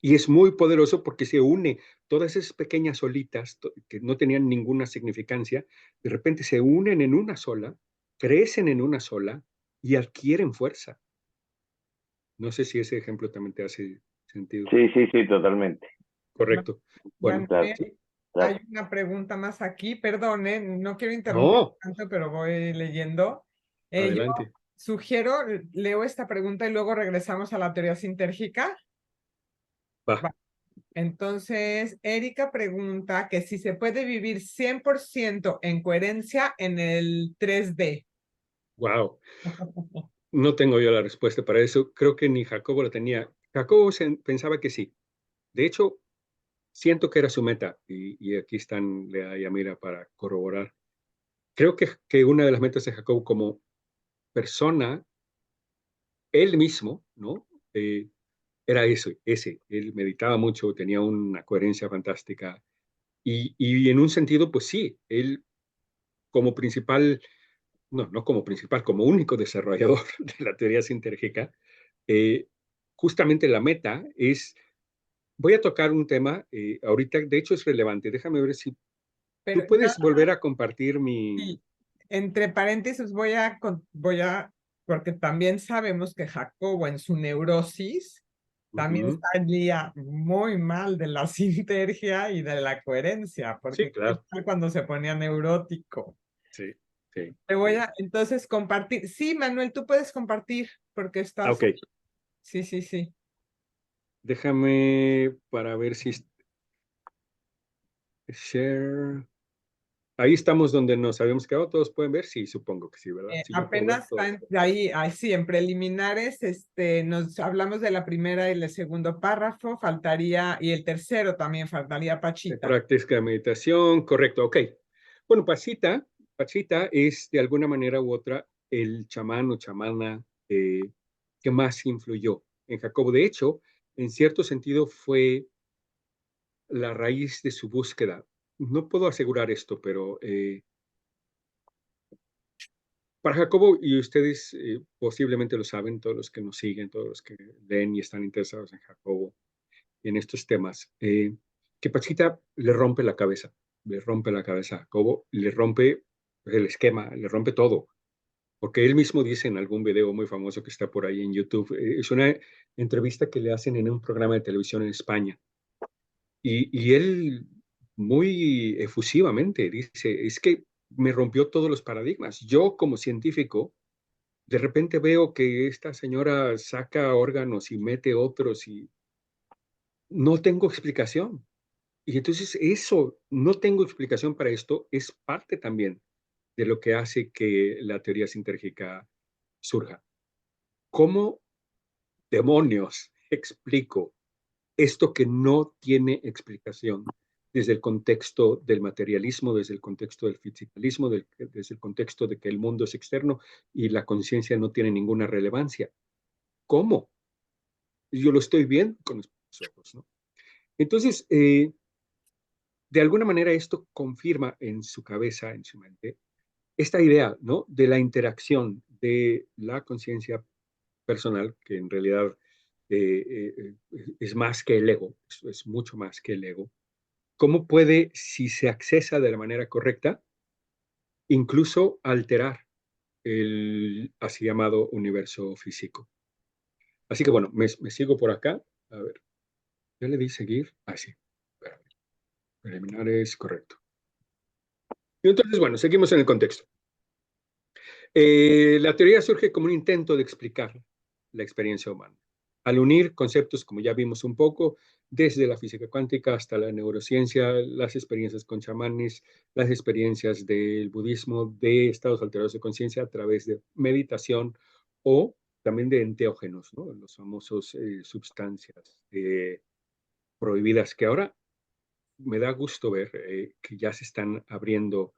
S1: Y es muy poderoso porque se une todas esas pequeñas olitas que no tenían ninguna significancia, de repente se unen en una sola, crecen en una sola y adquieren fuerza. No sé si ese ejemplo también te hace sentido.
S5: Sí, sí, sí, totalmente.
S1: Correcto. Bueno,
S5: Claro,
S2: Manuel,
S1: sí.
S2: hay
S5: claro.
S2: una pregunta más aquí, perdone, no quiero interrumpir
S1: No,
S2: tanto, pero voy leyendo. Yo
S1: adelante.
S2: sugiero, leo esta pregunta y luego regresamos a la teoría sintérgica.
S1: Va.
S2: Entonces, Erika pregunta que si se puede vivir 100% en coherencia en el 3D.
S1: Wow. No tengo yo la respuesta para eso. Creo que ni Jacobo la tenía. Jacobo pensaba que sí. De hecho, siento que era su meta y aquí están Lea y Amira para corroborar. Creo que una de las metas de Jacobo como persona, él mismo, ¿no? Era eso, ese. Él meditaba mucho, tenía una coherencia fantástica y en un sentido, pues sí, él como principal, no como principal, como único desarrollador de la teoría sintérgica, eh, justamente la meta es, voy a tocar un tema, ahorita de hecho es relevante, déjame ver si
S2: Pero
S1: tú
S2: nada
S1: puedes volver a compartir mi...
S2: sí, entre paréntesis porque también sabemos que Jacobo en su neurosis también
S1: Ujú.
S2: salía muy mal de la sinergia y de la coherencia,
S1: Sí,
S2: porque ¿qué
S1: claro,
S2: tal cuando se ponía neurótico?
S1: sí, sí,
S2: Te voy
S1: sí.
S2: a entonces compartir. Sí, Manuel, tú puedes compartir porque
S1: Ok,
S2: estás. Sí, sí, sí.
S1: déjame para ver si... Share... Ahí estamos donde nos habíamos quedado, todos pueden ver, sí, supongo que sí, ¿verdad? Sí, yo puedo ver
S2: Apenas
S1: todo.
S2: ahí, sí, en preliminares, nos hablamos de la primera y el segundo párrafo, faltaría, y el tercero también faltaría Pachita.
S1: Práctica de meditación, correcto, ok. Bueno, Pachita es de alguna manera u otra el chamán o chamana que más influyó en Jacobo. De hecho, en cierto sentido fue la raíz de su búsqueda. No puedo asegurar esto, pero para Jacobo, y ustedes posiblemente lo saben, todos los que nos siguen, todos los que leen y están interesados en Jacobo y en estos temas, que Pachita le rompe la cabeza a Jacobo, le rompe el esquema, le rompe todo, porque él mismo dice en algún video muy famoso que está por ahí en YouTube, es una entrevista que le hacen en un programa de televisión en España, y él muy efusivamente dice, es que me rompió todos los paradigmas. Yo como científico, de repente veo que esta señora saca órganos y mete otros y no tengo explicación. Y entonces eso, no tengo explicación para esto, es parte también de lo que hace que la teoría sintérgica surja. ¿Cómo demonios explico esto que no tiene explicación desde el contexto del materialismo, desde el contexto del fisicalismo, desde el contexto de que el mundo es externo y la conciencia no tiene ninguna relevancia? ¿Cómo? Yo lo estoy viendo con los ojos, ¿no? Entonces, de alguna manera esto confirma en su cabeza, en su mente, esta idea, ¿no? De la interacción de la conciencia personal, que en realidad es más que el ego, es mucho más que el ego. ¿Cómo puede, si se accesa de la manera correcta, incluso alterar el así llamado universo físico? Así que bueno, me sigo por acá. A ver, ya le di seguir. Ah, sí. Espérame. Preliminar es correcto. Y entonces, bueno, seguimos en el contexto. La teoría surge como un intento de explicar la experiencia humana, al unir conceptos, como ya vimos un poco, desde la física cuántica hasta la neurociencia, las experiencias con chamanes, las experiencias del budismo, de estados alterados de conciencia a través de meditación o también de enteógenos, ¿no? Los famosos sustancias prohibidas que ahora me da gusto ver que ya se están abriendo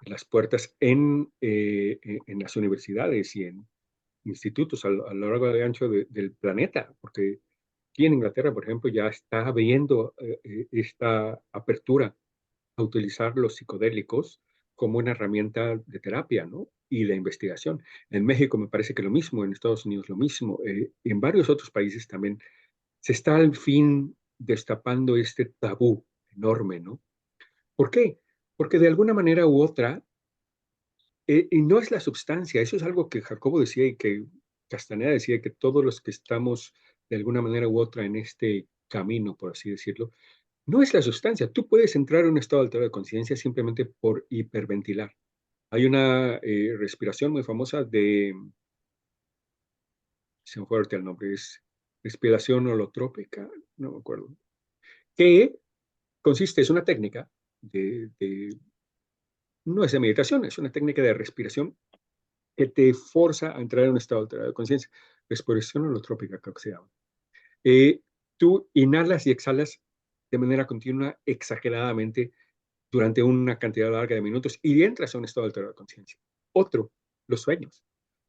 S1: las puertas en las universidades y en institutos a lo largo y ancho del planeta, porque aquí en Inglaterra, por ejemplo, ya está habiendo esta apertura a utilizar los psicodélicos como una herramienta de terapia, ¿no? Y de investigación. En México me parece que lo mismo, en Estados Unidos lo mismo, y en varios otros países también se está al fin destapando este tabú enorme, ¿no? ¿Por qué? Porque de alguna manera u otra, y no es la sustancia, eso es algo que Jacobo decía y que Castaneda decía, que todos los que estamos de alguna manera u otra en este camino, por así decirlo, no es la sustancia. Tú puedes entrar en un estado alterado de conciencia simplemente por hiperventilar. Hay una respiración muy famosa se me fue ahorita el nombre, es respiración holotrópica, no me acuerdo, que consiste, es una técnica no es de meditación, es una técnica de respiración que te forza a entrar en un estado alterado de conciencia. Respiración holotrópica, creo que se llama. Eh, Tú inhalas y exhalas de manera continua, exageradamente, durante una cantidad larga de minutos y entras a un estado alterado de conciencia. Otro, los sueños.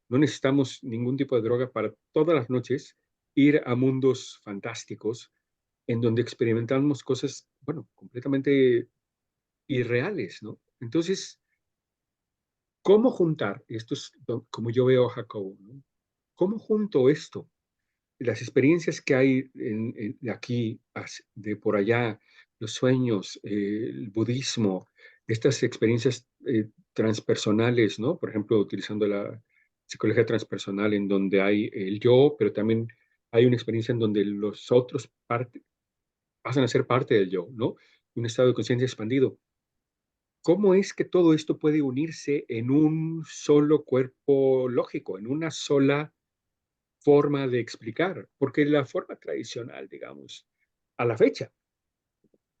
S1: No necesitamos ningún tipo de droga para todas las noches ir a mundos fantásticos en donde experimentamos cosas, bueno, completamente irreales, ¿no? Entonces, ¿cómo juntar? Esto es como yo veo a Jacobo, ¿no? ¿Cómo junto esto? Las experiencias que hay de aquí, de por allá, los sueños, el budismo, estas experiencias transpersonales, ¿no? Por ejemplo, utilizando la psicología transpersonal, en donde hay el yo, pero también hay una experiencia en donde los otros pasan a ser parte del yo, ¿no? Un estado de conciencia expandido. ¿Cómo es que todo esto puede unirse en un solo cuerpo lógico, en una sola forma de explicar? Porque la forma tradicional, digamos, a la fecha,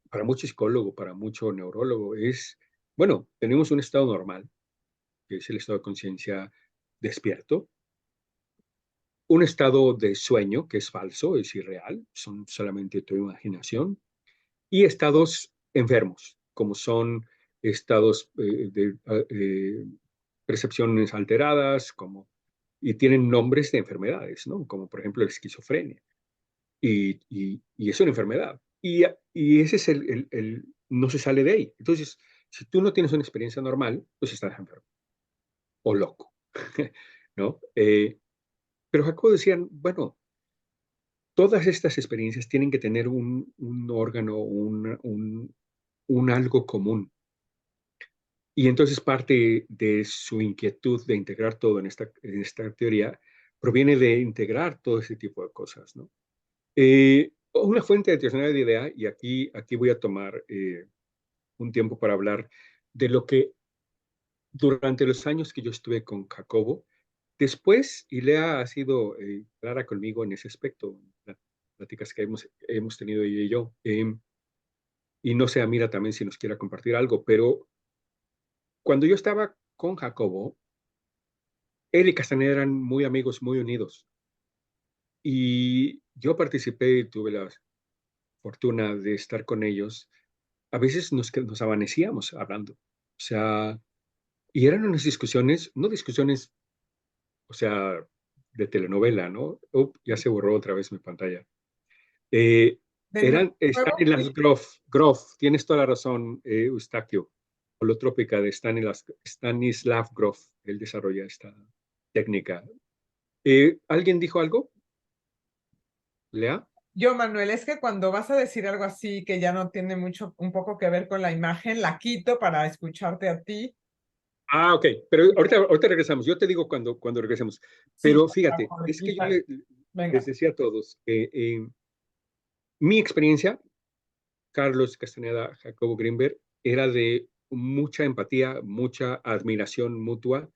S1: para mucho psicólogo, para mucho neurólogo, es, bueno, tenemos un estado normal, que es el estado de conciencia despierto, un estado de sueño, que es falso, es irreal, son solamente tu imaginación, y estados enfermos, como son estados percepciones alteradas, y tienen nombres de enfermedades, ¿no? Como por ejemplo la esquizofrenia. Y es una enfermedad. Y ese es no se sale de ahí. Entonces, si tú no tienes una experiencia normal, pues estás enfermo o loco, ¿no? Pero Jacobo decía, bueno, todas estas experiencias tienen que tener un órgano, un algo común. Y entonces parte de su inquietud de integrar todo en esta teoría proviene de integrar todo ese tipo de cosas, ¿no? Una fuente adicional de idea, y aquí voy a tomar un tiempo para hablar de lo que durante los años que yo estuve con Jacobo, después, y Lea ha sido clara conmigo en ese aspecto, las pláticas que hemos tenido ella y yo, y no sé, Amira también si nos quiera compartir algo, pero cuando yo estaba con Jacobo, él y Castaneda eran muy amigos, muy unidos, y yo participé y tuve la fortuna de estar con ellos. A veces nos amanecíamos hablando, o sea, y eran unas discusiones, no discusiones, o sea, de telenovela, ¿no? Ya se borró otra vez mi pantalla. Eh,
S2: De
S1: Están
S2: nuevo,
S1: en las Grof, tienes toda la razón, Eustaquio, holotrópica de Stanislav Grof, él desarrolla esta técnica. ¿Alguien dijo algo? ¿Lea?
S2: yo, Manuel, es que cuando vas a decir algo así que ya no tiene mucho, un poco que ver con la imagen, la quito para escucharte a ti.
S1: Ah, ok, pero ahorita regresamos. Yo te digo cuando regresemos.
S2: Sí,
S1: Pero
S2: por
S1: fíjate,
S2: favor,
S1: es que yo les
S2: venga.
S1: decía a todos que mi experiencia, Carlos Castaneda, Jacobo Grinberg, era de mucha empatía, mucha admiración mutua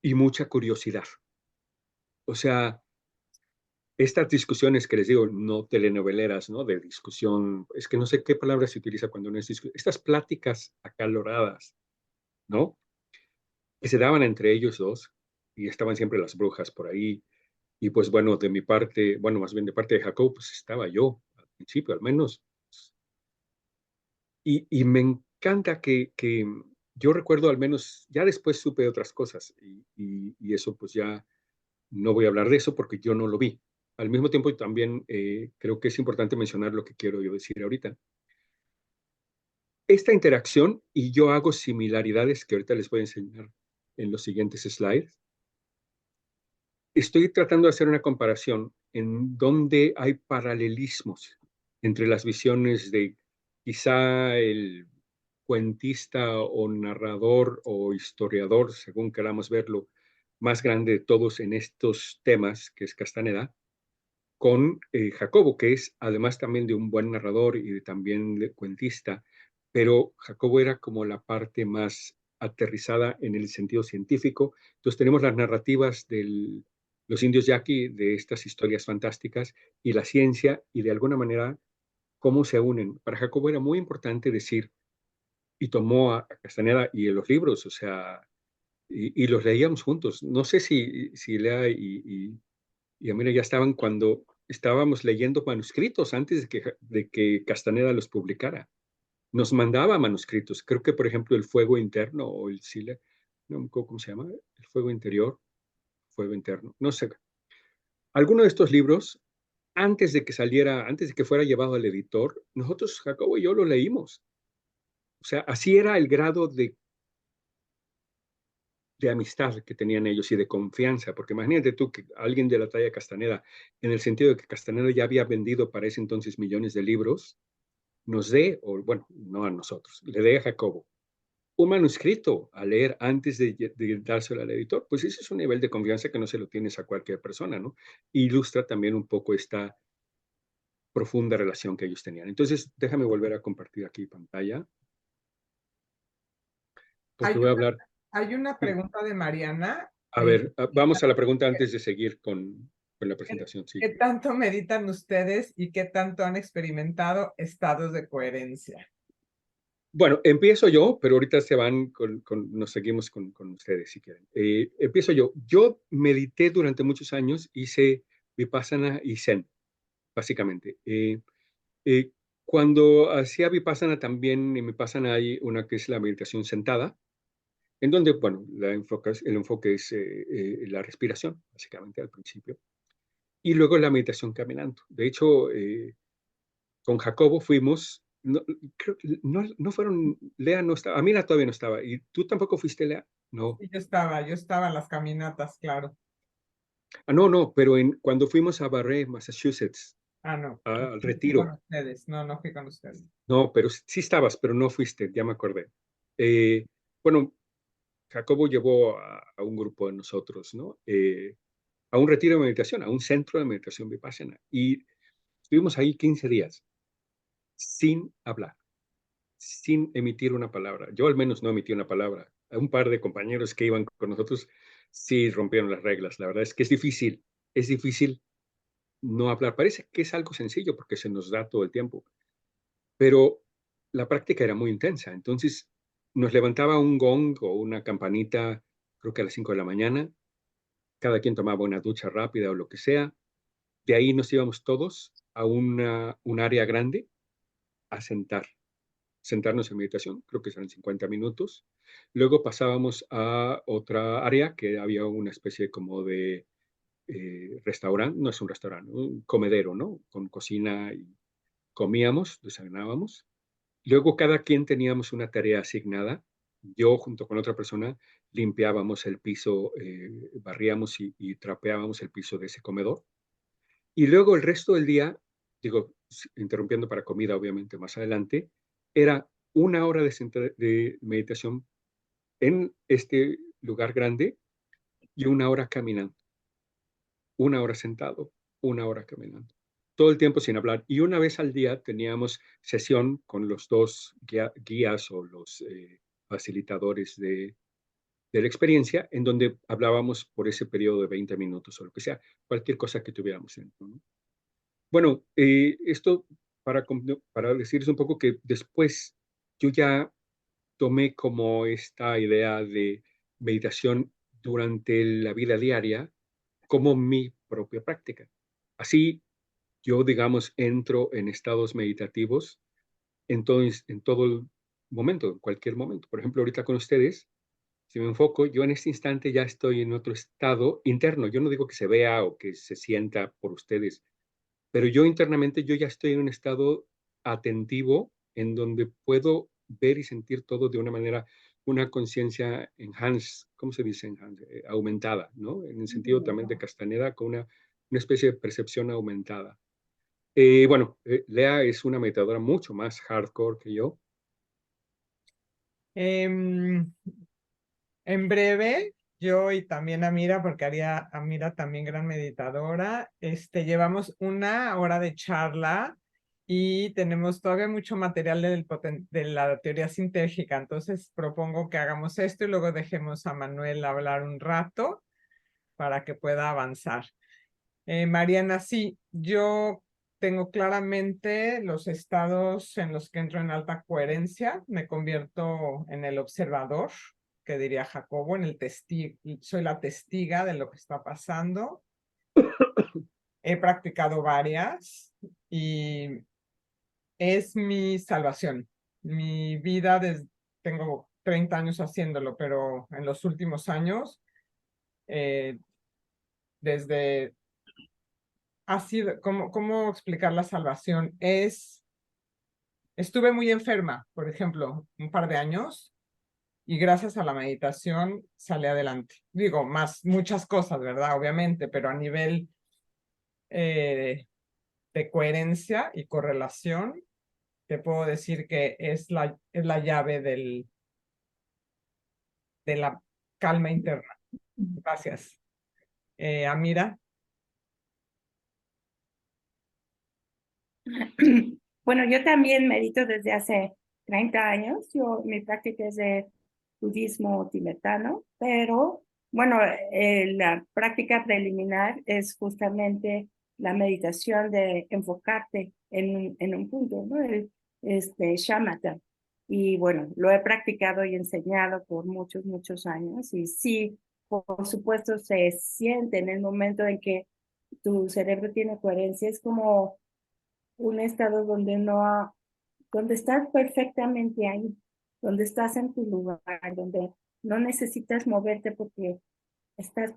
S1: y mucha curiosidad. O sea, estas discusiones que les digo, no telenoveleras, ¿no? De discusión, es que no sé qué palabra se utiliza cuando no es discusión. Estas pláticas acaloradas, ¿no? Que se daban entre ellos dos y estaban siempre las brujas por ahí. Y pues bueno, de mi parte, bueno, más bien de parte de Jacob, pues estaba yo, al principio al menos. Y me encanta que yo recuerdo al menos, ya después supe otras cosas y eso pues ya no voy a hablar de eso porque yo no lo vi. Al mismo tiempo también creo que es importante mencionar lo que quiero yo decir ahorita. esta interacción, y yo hago similaridades que ahorita les voy a enseñar en los siguientes slides, estoy tratando de hacer una comparación en donde hay paralelismos entre las visiones de quizá el cuentista o narrador o historiador, según queramos verlo, más grande de todos en estos temas, que es Castaneda, con Jacobo, que es además también de un buen narrador y también de cuentista, pero Jacobo era como la parte más aterrizada en el sentido científico. Entonces tenemos las narrativas de los indios yaqui, de estas historias fantásticas, y la ciencia, y de alguna manera cómo se unen. Para Jacobo era muy importante decir, y tomó a Castaneda y los libros, o sea, y los leíamos juntos. No sé si Lea y Amira ya estaban cuando estábamos leyendo manuscritos antes de que Castaneda los publicara. Nos mandaba manuscritos. Creo que, por ejemplo, El Fuego Interno o el Sile, no me acuerdo cómo se llama, El Fuego Interior, Fuego Interno, no sé. Alguno de estos libros, antes de que saliera, antes de que fuera llevado al editor, nosotros, Jacobo y yo, lo leímos. O sea, así era el grado de amistad que tenían ellos y de confianza, porque imagínate tú que alguien de la talla de Castaneda, en el sentido de que Castaneda ya había vendido para ese entonces millones de libros, nos dé, o bueno, no a nosotros, le dé a Jacobo un manuscrito a leer antes de dárselo al editor, pues ese es un nivel de confianza que no se lo tienes a cualquier persona, ¿no? Ilustra también un poco esta profunda relación que ellos tenían. Entonces, déjame volver a compartir aquí pantalla, porque
S2: Hay
S1: voy a
S2: una,
S1: hablar.
S2: hay una
S1: Sí.
S2: pregunta de Mariana.
S1: A ver, vamos a la pregunta antes de seguir con la presentación. Sí.
S2: ¿Qué tanto meditan ustedes y qué tanto han experimentado estados de coherencia?
S1: Bueno, empiezo yo, pero ahorita se van nos seguimos con ustedes si quieren. Empiezo yo. Yo medité durante muchos años, hice Vipassana y Zen, básicamente. Eh, cuando hacía Vipassana también, en Vipassana hay una que es la meditación sentada, en donde, bueno, el enfoque es la respiración, básicamente al principio, y luego la meditación caminando. De hecho, con Jacobo fuimos, no, no fueron, Lea no estaba, Amina todavía no estaba, y tú tampoco fuiste, Lea, no.
S2: Sí, yo estaba en las caminatas, claro.
S1: No, pero cuando fuimos a Barre, Massachusetts,
S2: Ah, no,
S1: al
S2: no fui con
S1: retiro,
S2: ustedes, no fui con ustedes.
S1: no, pero sí estabas, pero no fuiste, ya me acordé. Eh, bueno, Jacobo llevó a un grupo de nosotros, ¿no? A un retiro de meditación, a un centro de meditación vipassana, y estuvimos ahí 15 días, sin hablar, sin emitir una palabra. Yo al menos no emití una palabra. Un par de compañeros que iban con nosotros sí rompieron las reglas. La verdad es que es difícil no hablar. Parece que es algo sencillo porque se nos da todo el tiempo, pero la práctica era muy intensa. Entonces nos levantaba un gong o una campanita, creo que a las 5 de la mañana. Cada quien tomaba una ducha rápida o lo que sea. De ahí nos íbamos todos a un área grande a sentarnos en meditación, creo que eran 50 minutos. Luego pasábamos a otra área que había una especie como de restaurante, no es un restaurante, un comedero, ¿no? Con cocina y comíamos, desayunábamos. Luego cada quien teníamos una tarea asignada. Yo junto con otra persona limpiábamos el piso, barríamos y trapeábamos el piso de ese comedor. Y luego el resto del día, digo, interrumpiendo para comida, obviamente, más adelante, era una hora de meditación en este lugar grande y una hora caminando, una hora sentado, una hora caminando. Todo el tiempo sin hablar. Y una vez al día teníamos sesión con los dos guías o los facilitadores de la experiencia, en donde hablábamos por ese periodo de 20 minutos o lo que sea, cualquier cosa que tuviéramos dentro, ¿no? Bueno, esto para decirles un poco que después yo ya tomé como esta idea de meditación durante la vida diaria como mi propia práctica. Así yo, digamos, entro en estados meditativos en todo el momento, en cualquier momento. Por ejemplo, ahorita con ustedes, si me enfoco, yo en este instante ya estoy en otro estado interno. Yo no digo que se vea o que se sienta por ustedes, pero yo internamente yo ya estoy en un estado atentivo en donde puedo ver y sentir todo de una manera, una conciencia enhanced, ¿cómo se dice enhanced? Aumentada, ¿no? En el sentido también de Castaneda, con una especie de percepción aumentada. Bueno, Lea es una meditadora mucho más hardcore que yo.
S2: En breve, yo y también Amira, porque Amira también gran meditadora, llevamos 1 hora de charla y tenemos todavía mucho material de la teoría sintérgica. Entonces propongo que hagamos esto y luego dejemos a Manuel hablar un rato para que pueda avanzar. Mariana, sí, yo tengo claramente los estados en los que entro en alta coherencia, me convierto en el observador, que diría Jacobo, en el testigo, soy la testiga de lo que está pasando. He practicado varias y es mi salvación. Mi vida, tengo 30 años haciéndolo, pero en los últimos años, desde ha sido, ¿cómo explicar la salvación? Estuve muy enferma, por ejemplo, un par de años, y gracias a la meditación salí adelante. Digo, muchas cosas, ¿verdad? Obviamente, pero a nivel de coherencia y correlación, te puedo decir que es la llave de la calma interna. Gracias. Amira.
S4: Bueno, yo también medito desde hace 30 años. Mi práctica es de budismo tibetano, pero bueno, la práctica preliminar es justamente la meditación de enfocarte en un punto, ¿no? Shamatha. Y bueno, lo he practicado y enseñado por muchos, muchos años. Y sí, por supuesto, se siente en el momento en que tu cerebro tiene coherencia. Es como un estado donde estás perfectamente ahí, donde estás en tu lugar, donde no necesitas moverte porque estás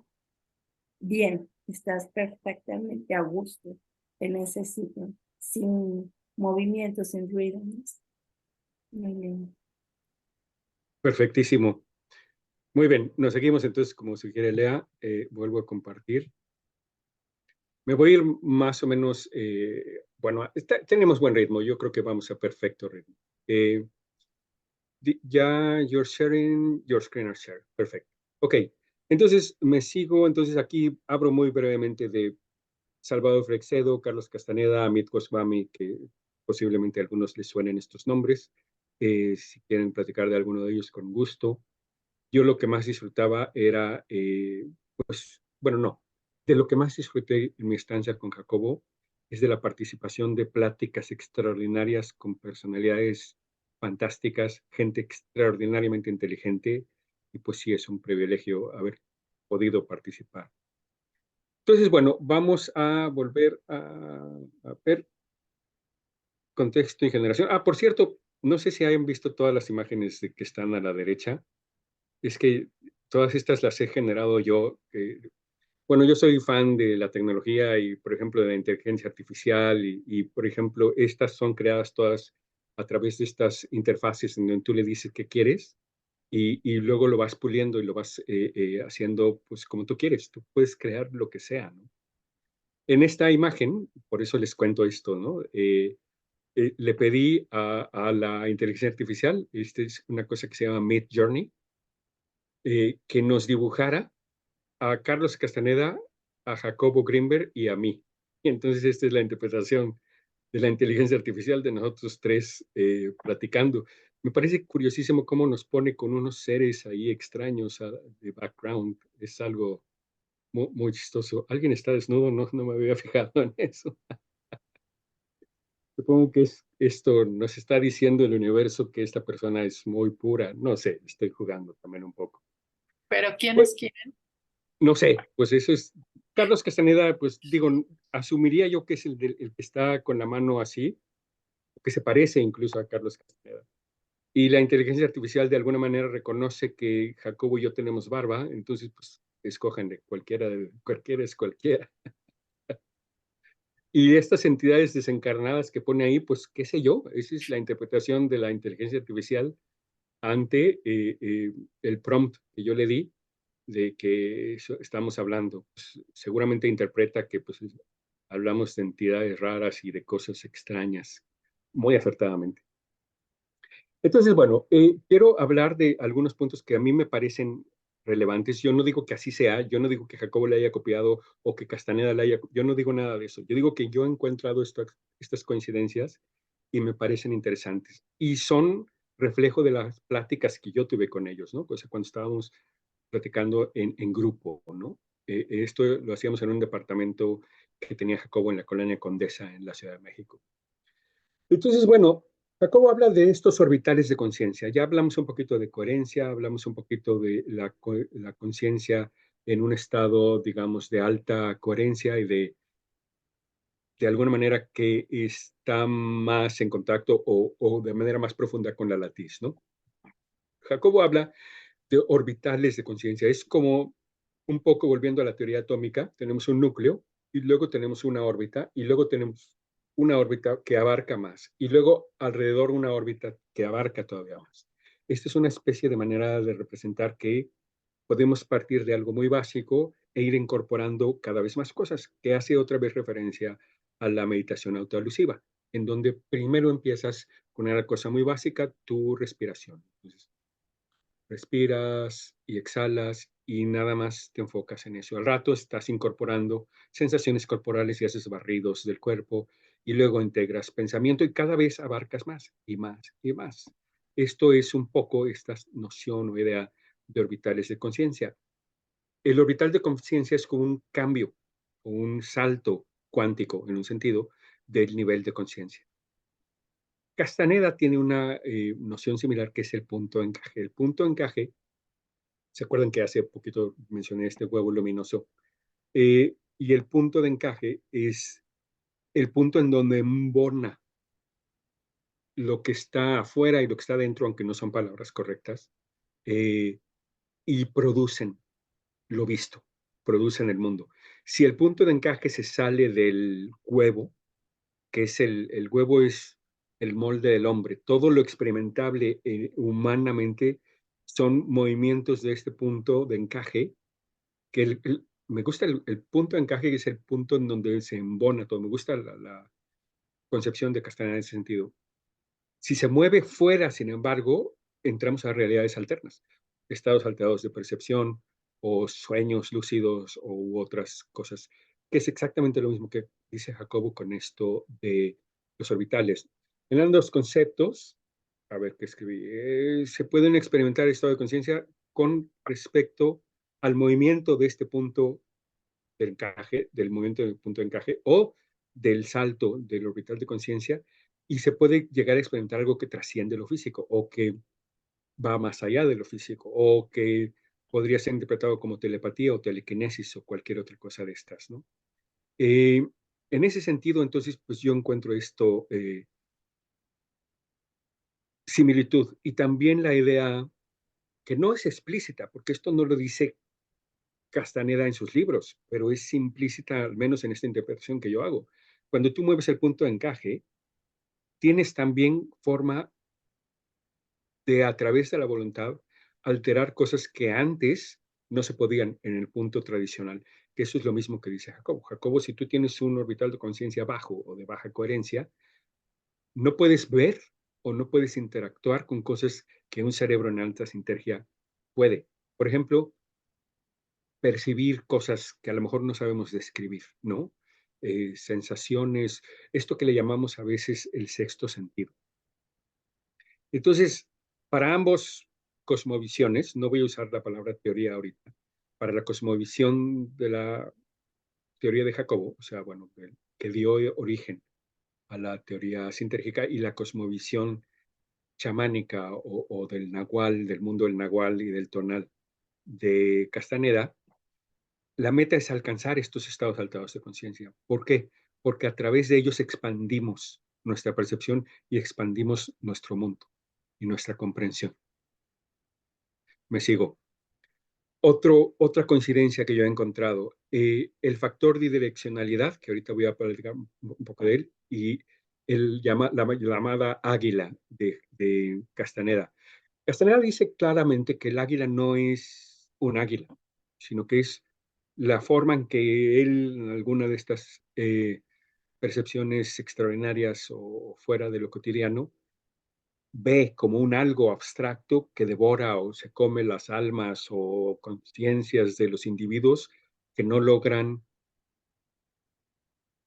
S4: bien, estás perfectamente a gusto en ese sitio, sin movimiento, sin ruido. Muy bien.
S1: Perfectísimo. Muy bien, nos seguimos entonces, como sugiere Lea, vuelvo a compartir. Me voy a ir más o menos, bueno, tenemos buen ritmo, yo creo que vamos a perfecto ritmo. Ya your sharing, your screen are shared, perfecto. Ok, entonces me sigo, entonces aquí abro muy brevemente de Salvador Freixedo, Carlos Castaneda, Amit Goswami, que posiblemente a algunos les suenen estos nombres. Si quieren platicar de alguno de ellos, con gusto. Yo lo que más disfrutaba era, pues, bueno, no, de lo que más disfruté en mi estancia con Jacobo es de la participación de pláticas extraordinarias con personalidades fantásticas, gente extraordinariamente inteligente, y pues sí, es un privilegio haber podido participar. Entonces, bueno, vamos a volver a ver contexto y generación. Ah, por cierto, no sé si hayan visto todas las imágenes que están a la derecha. Es que todas estas las he generado yo. Bueno, yo soy fan de la tecnología y, por ejemplo, de la inteligencia artificial por ejemplo, estas son creadas todas a través de estas interfaces en donde tú le dices qué quieres y luego lo vas puliendo y lo vas haciendo pues como tú quieres. Tú puedes crear lo que sea, ¿no? En esta imagen, por eso les cuento esto, ¿no? Le pedí a la inteligencia artificial, es una cosa que se llama Midjourney, que nos dibujara a Carlos Castaneda, a Jacobo Grinberg y a mí. Y entonces esta es la interpretación de la inteligencia artificial de nosotros tres platicando. Me parece curiosísimo cómo nos pone con unos seres ahí extraños de background. Es algo muy, muy chistoso. ¿Alguien está desnudo? No, no me había fijado en eso. Supongo que esto nos está diciendo el universo que esta persona es muy pura. No sé, estoy jugando también un poco.
S3: Pero ¿quién
S1: Pues,
S3: es quién?
S1: no sé, pues eso es. Carlos Castaneda, pues digo, asumiría yo que es el que está con la mano así, que se parece incluso a Carlos Castaneda. Y la inteligencia artificial de alguna manera reconoce que Jacobo y yo tenemos barba, entonces pues escogen cualquiera es cualquiera. Y estas entidades desencarnadas que pone ahí, pues qué sé yo, esa es la interpretación de la inteligencia artificial ante el prompt que yo le di de que estamos hablando. Pues, seguramente interpreta que pues, hablamos de entidades raras y de cosas extrañas, muy acertadamente. Entonces, bueno, quiero hablar de algunos puntos que a mí me parecen relevantes. Yo no digo que así sea, yo no digo que Jacobo le haya copiado o que Castaneda le haya, yo no digo nada de eso. Yo digo que yo he encontrado estas coincidencias y me parecen interesantes. Y son reflejo de las pláticas que yo tuve con ellos, ¿no? Pues cuando estábamos platicando en grupo, ¿no? Esto lo hacíamos en un departamento que tenía Jacobo en la colonia Condesa, en la Ciudad de México. Entonces, bueno, Jacobo habla de estos orbitales de conciencia. Ya hablamos un poquito de coherencia, hablamos un poquito de la conciencia en un estado, digamos, de alta coherencia y de alguna manera que está más en contacto o de manera más profunda con la latiz, ¿no? Jacobo habla de orbitales de conciencia. Es como un poco volviendo a la teoría atómica, tenemos un núcleo y luego tenemos una órbita y luego tenemos una órbita que abarca más y luego alrededor una órbita que abarca todavía más. Esta es una especie de manera de representar que podemos partir de algo muy básico e ir incorporando cada vez más cosas, que hace otra vez referencia a la meditación autoalusiva, en donde primero empiezas con una cosa muy básica, tu respiración. Entonces, respiras y exhalas y nada más te enfocas en eso. Al rato estás incorporando sensaciones corporales y haces barridos del cuerpo y luego integras pensamiento y cada vez abarcas más y más y más. Esto es un poco esta noción o idea de orbitales de conciencia. El orbital de conciencia es como un cambio o un salto cuántico en un sentido del nivel de conciencia. Castaneda tiene una noción similar que es el punto de encaje. El punto de encaje, ¿se acuerdan que hace poquito mencioné este huevo luminoso? Y el punto de encaje es el punto en donde embona lo que está afuera y lo que está dentro, aunque no son palabras correctas, eh, y producen lo visto, producen el mundo. Si el punto de encaje se sale del huevo, que es el huevo es el molde del hombre, todo lo experimentable humanamente son movimientos de este punto de encaje que me gusta el punto de encaje, que es el punto en donde se embona todo. Me gusta la concepción de Castaneda en ese sentido. Si se mueve fuera, sin embargo, entramos a realidades alternas, estados alterados de percepción o sueños lúcidos u otras cosas, que es exactamente lo mismo que dice Jacobo con esto de los orbitales. En ambos conceptos, a ver qué escribí, se pueden experimentar estado de conciencia con respecto al movimiento de este punto de encaje, del movimiento del punto de encaje o del salto del orbital de conciencia, y se puede llegar a experimentar algo que trasciende lo físico o que va más allá de lo físico o que podría ser interpretado como telepatía o telequinesis o cualquier otra cosa de estas, ¿no? En ese sentido, entonces, pues yo encuentro esto similitud y también la idea que no es explícita, porque esto no lo dice Castaneda en sus libros, pero es implícita, al menos en esta interpretación que yo hago. Cuando tú mueves el punto de encaje, tienes también forma de, a través de la voluntad, alterar cosas que antes no se podían en el punto tradicional, que eso es lo mismo que dice Jacobo. Jacobo, si tú tienes un orbital de conciencia bajo o de baja coherencia, no puedes ver o no puedes interactuar con cosas que un cerebro en alta sintergia puede. Por ejemplo, percibir cosas que a lo mejor no sabemos describir, ¿no? Sensaciones, esto que le llamamos a veces el sexto sentido. Entonces, para ambos cosmovisiones, no voy a usar la palabra teoría ahorita, para la cosmovisión de la teoría de Jacobo, o sea, bueno, que dio origen a la teoría sintérgica y la cosmovisión chamánica o del nahual, del mundo del nahual y del tonal de Castaneda, la meta es alcanzar estos estados alterados de conciencia. ¿Por qué? Porque a través de ellos expandimos nuestra percepción y expandimos nuestro mundo y nuestra comprensión. Me sigo. Otra coincidencia que yo he encontrado, el factor de direccionalidad, que ahorita voy a platicar un poco de él, y la llamada águila de Castaneda. Castaneda dice claramente que el águila no es un águila, sino que es la forma en que él, en alguna de estas percepciones extraordinarias o fuera de lo cotidiano, ve como un algo abstracto que devora o se come las almas o conciencias de los individuos que no logran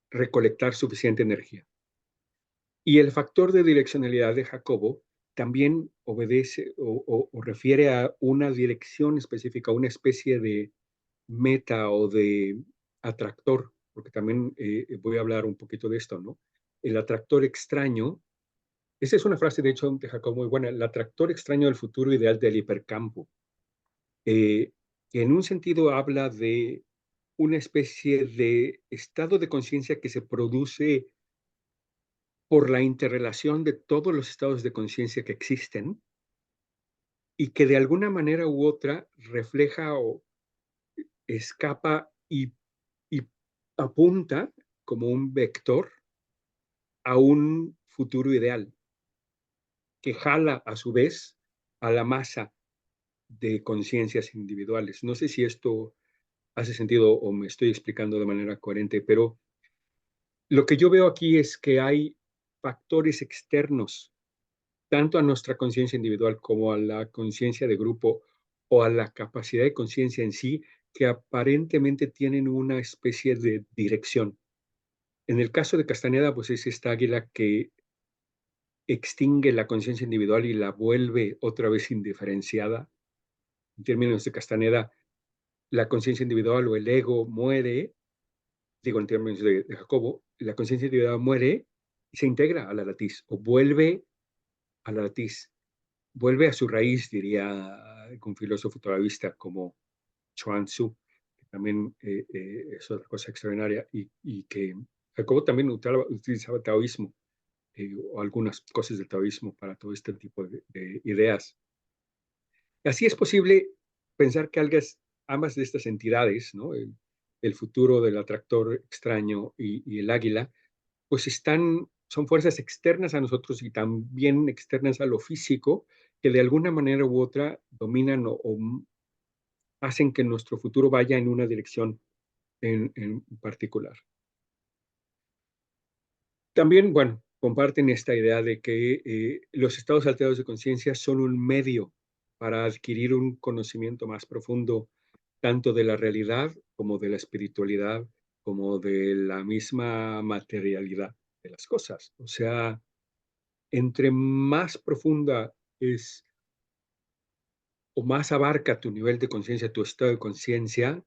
S1: recolectar suficiente energía. Y el factor de direccionalidad de Jacobo también obedece o refiere a una dirección específica, una especie de meta o de atractor, porque también voy a hablar un poquito de esto, ¿no? El atractor extraño, esa es una frase de hecho de Jacobo muy buena, el atractor extraño del futuro ideal del hipercampo, que en un sentido habla de una especie de estado de conciencia que se produce por la interrelación de todos los estados de conciencia que existen y que de alguna manera u otra refleja o escapa y apunta como un vector a un futuro ideal que jala a su vez a la masa de conciencias individuales. No sé si esto hace sentido o me estoy explicando de manera coherente, pero lo que yo veo aquí es que hay factores externos tanto a nuestra conciencia individual como a la conciencia de grupo o a la capacidad de conciencia en sí, que aparentemente tienen una especie de dirección. En el caso de Castaneda, pues es esta águila que extingue la conciencia individual y la vuelve otra vez indiferenciada. En términos de Castaneda, la conciencia individual o el ego muere, digo en términos de Jacobo, la conciencia individual muere y se integra a la latiz o vuelve a la latiz. Vuelve a su raíz, diría un filósofo taoísta como Chuang Tzu, que también es otra cosa extraordinaria, y que Jacobo también utilizaba taoísmo o algunas cosas del taoísmo para todo este tipo de ideas. Así es posible pensar que ambas de estas entidades, ¿no? El futuro del atractor extraño y el águila, pues son fuerzas externas a nosotros y también externas a lo físico, que de alguna manera u otra dominan o hacen que nuestro futuro vaya en una dirección en particular. También, bueno, comparten esta idea de que los estados alterados de conciencia son un medio para adquirir un conocimiento más profundo, tanto de la realidad como de la espiritualidad, como de la misma materialidad de las cosas. O sea, entre más profunda es o más abarca tu nivel de conciencia, tu estado de conciencia,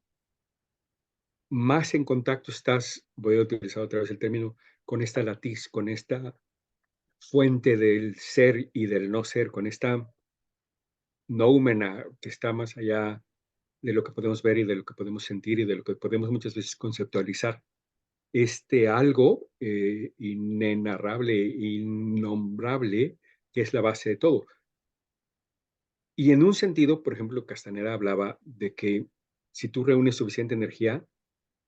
S1: más en contacto estás, voy a utilizar otra vez el término, con esta latiz, con esta fuente del ser y del no ser, con esta noumena que está más allá de lo que podemos ver y de lo que podemos sentir y de lo que podemos muchas veces conceptualizar. Este algo inenarrable, innombrable, que es la base de todo. Y en un sentido, por ejemplo, Castaneda hablaba de que si tú reúnes suficiente energía,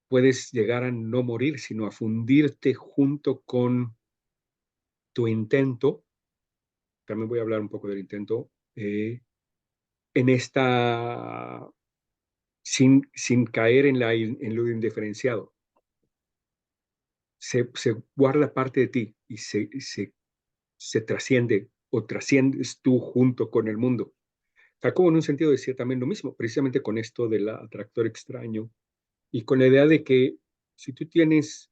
S1: puedes llegar a no morir, sino a fundirte junto con tu intento. También voy a hablar un poco del intento, en esta, sin caer en lo indiferenciado. Se guarda parte de ti y se trasciende o trasciendes tú junto con el mundo. Jacobo en un sentido decía también lo mismo, precisamente con esto del atractor extraño y con la idea de que si tú tienes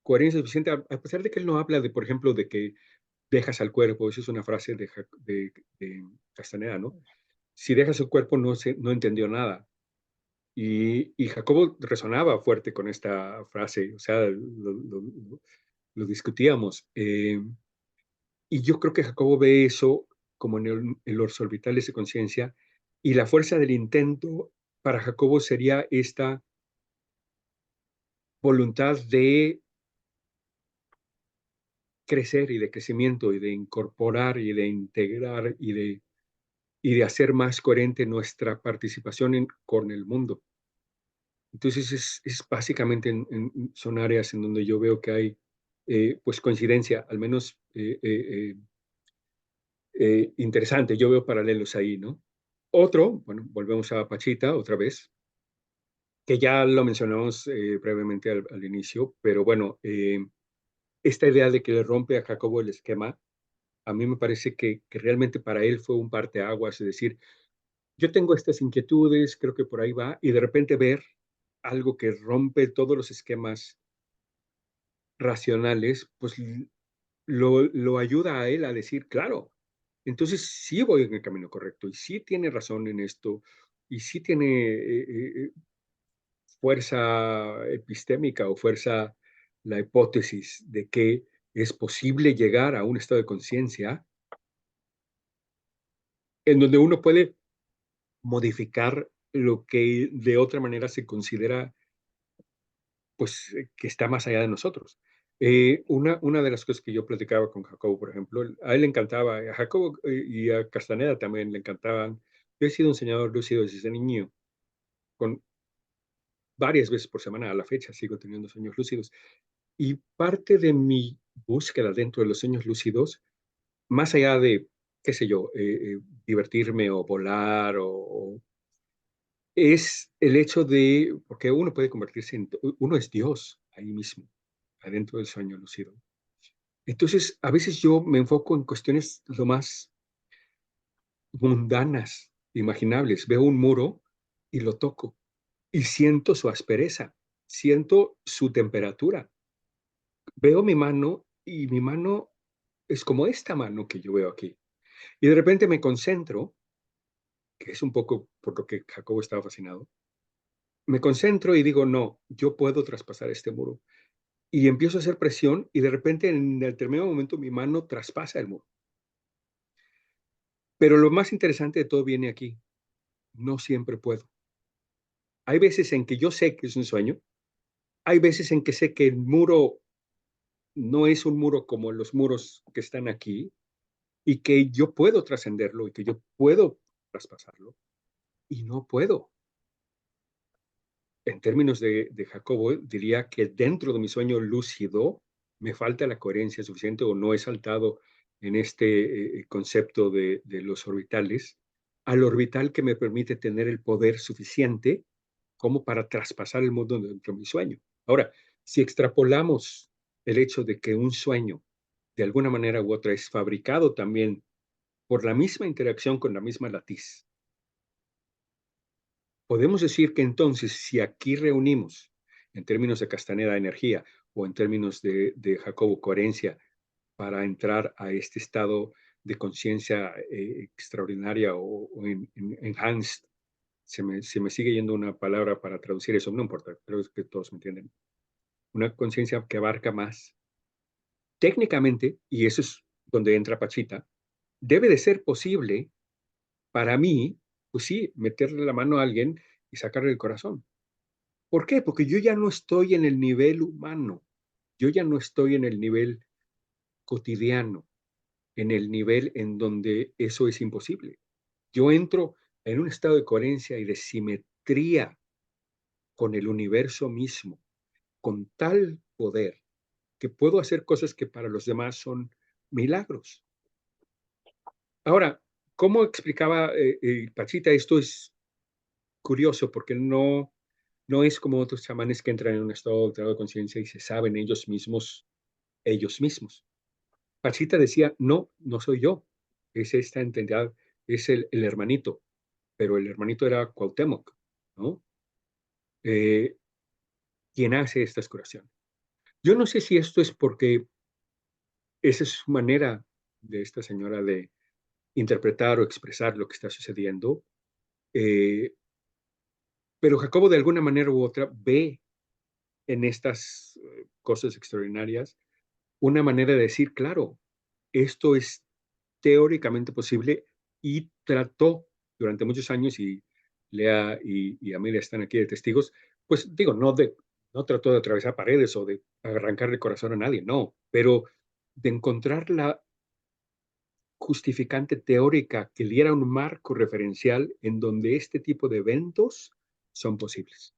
S1: coherencia suficiente, a pesar de que él no habla de, por ejemplo, de que dejas al cuerpo, eso es una frase de Castaneda, ¿no? Si dejas el cuerpo no entendió nada. Y Jacobo resonaba fuerte con esta frase, o sea, lo discutíamos. Y yo creo que Jacobo ve eso como en los orbitales de conciencia, y la fuerza del intento para Jacobo sería esta voluntad de crecer y de crecimiento y de incorporar y de integrar y y de hacer más coherente nuestra participación con el mundo. Entonces, es básicamente son áreas en donde yo veo que hay pues coincidencia, al menos interesante. Yo veo paralelos ahí, ¿no? Otro, bueno, volvemos a Pachita otra vez, que ya lo mencionamos brevemente al inicio, pero bueno, esta idea de que le rompe a Jacobo el esquema, a mí me parece que realmente para él fue un parteaguas, es decir, yo tengo estas inquietudes, creo que por ahí va, y de repente ver algo que rompe todos los esquemas racionales, pues lo ayuda a él a decir, claro, entonces sí voy en el camino correcto, y sí tiene razón en esto, y sí tiene fuerza epistémica o fuerza la hipótesis de que es posible llegar a un estado de conciencia en donde uno puede modificar lo que de otra manera se considera, pues, que está más allá de nosotros. Una de las cosas que yo platicaba con Jacobo, por ejemplo, a él le encantaba, a Jacobo y a Castaneda también le encantaban. Yo he sido un soñador lúcido desde niño, con varias veces por semana a la fecha sigo teniendo sueños lúcidos. Y parte de mi búsqueda dentro de los sueños lúcidos, más allá de, qué sé yo, divertirme o volar es el hecho de, porque uno puede convertirse uno es Dios ahí mismo, adentro del sueño lúcido. Entonces, a veces yo me enfoco en cuestiones lo más mundanas, imaginables. Veo un muro y lo toco y siento su aspereza, siento su temperatura. Veo mi mano y mi mano es como esta mano que yo veo aquí. Y de repente me concentro, que es un poco por lo que Jacobo estaba fascinado, me concentro y digo, no, yo puedo traspasar este muro. Y empiezo a hacer presión y de repente en el determinado momento mi mano traspasa el muro. Pero lo más interesante de todo viene aquí. No siempre puedo. Hay veces en que yo sé que es un sueño, hay veces en que sé que el muro no es un muro como los muros que están aquí y que yo puedo trascenderlo y que yo puedo traspasarlo y no puedo. En términos de Jacobo, diría que dentro de mi sueño lúcido me falta la coherencia suficiente o no he saltado en este concepto de los orbitales al orbital que me permite tener el poder suficiente como para traspasar el mundo dentro de mi sueño. Ahora, si extrapolamos el hecho de que un sueño de alguna manera u otra es fabricado también por la misma interacción con la misma latiz, podemos decir que entonces, si aquí reunimos, en términos de Castaneda, energía, o en términos de Jacobo, coherencia, para entrar a este estado de conciencia extraordinaria o enhanced, se me sigue yendo una palabra para traducir eso, no importa, creo que todos me entienden. Una conciencia que abarca más. Técnicamente, y eso es donde entra Pachita, debe de ser posible para mí, pues sí, meterle la mano a alguien y sacarle el corazón. ¿Por qué? Porque yo ya no estoy en el nivel humano, yo ya no estoy en el nivel cotidiano, en el nivel en donde eso es imposible. Yo entro en un estado de coherencia y de simetría con el universo mismo, con tal poder que puedo hacer cosas que para los demás son milagros. Ahora, ¿cómo explicaba Pachita? Esto es curioso porque no es como otros chamanes que entran en un estado alterado de conciencia y se saben ellos mismos. Pachita decía, no, no soy yo, es esta entidad, es el hermanito, pero el hermanito era Cuauhtémoc, ¿no? Eh, quien hace estas curaciones. Yo no sé si esto es porque esa es su manera de esta señora de interpretar o expresar lo que está sucediendo, eh, pero Jacobo de alguna manera u otra ve en estas cosas extraordinarias una manera de decir, claro, esto es teóricamente posible y trató durante muchos años, y Lea y Amelia están aquí de testigos, pues digo, no trató de atravesar paredes o de arrancarle el corazón a nadie, no, pero de encontrar justificante teórica que diera un marco referencial en donde este tipo de eventos son posibles.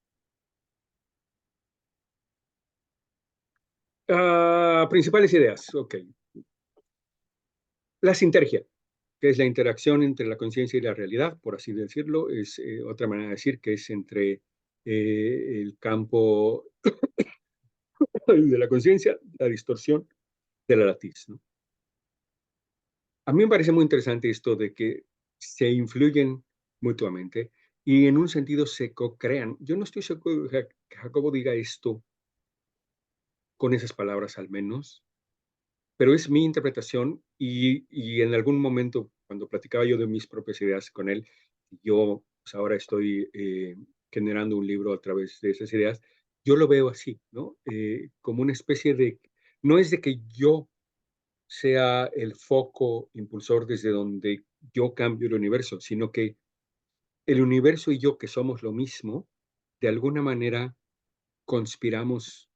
S1: Principales ideas, ok. La sintergia, que es la interacción entre la conciencia y la realidad, por así decirlo, es otra manera de decir que es entre el campo de la conciencia, la distorsión de la latiz, ¿no? A mí me parece muy interesante esto de que se influyen mutuamente y en un sentido se co-crean. Yo no estoy seguro de que Jacobo diga esto con esas palabras al menos, pero es mi interpretación y en algún momento cuando platicaba yo de mis propias ideas con él, yo pues ahora estoy generando un libro a través de esas ideas, yo lo veo así, ¿no? Como una especie de, no es de que yo sea el foco impulsor desde donde yo cambio el universo, sino que el universo y yo, que somos lo mismo, de alguna manera conspiramos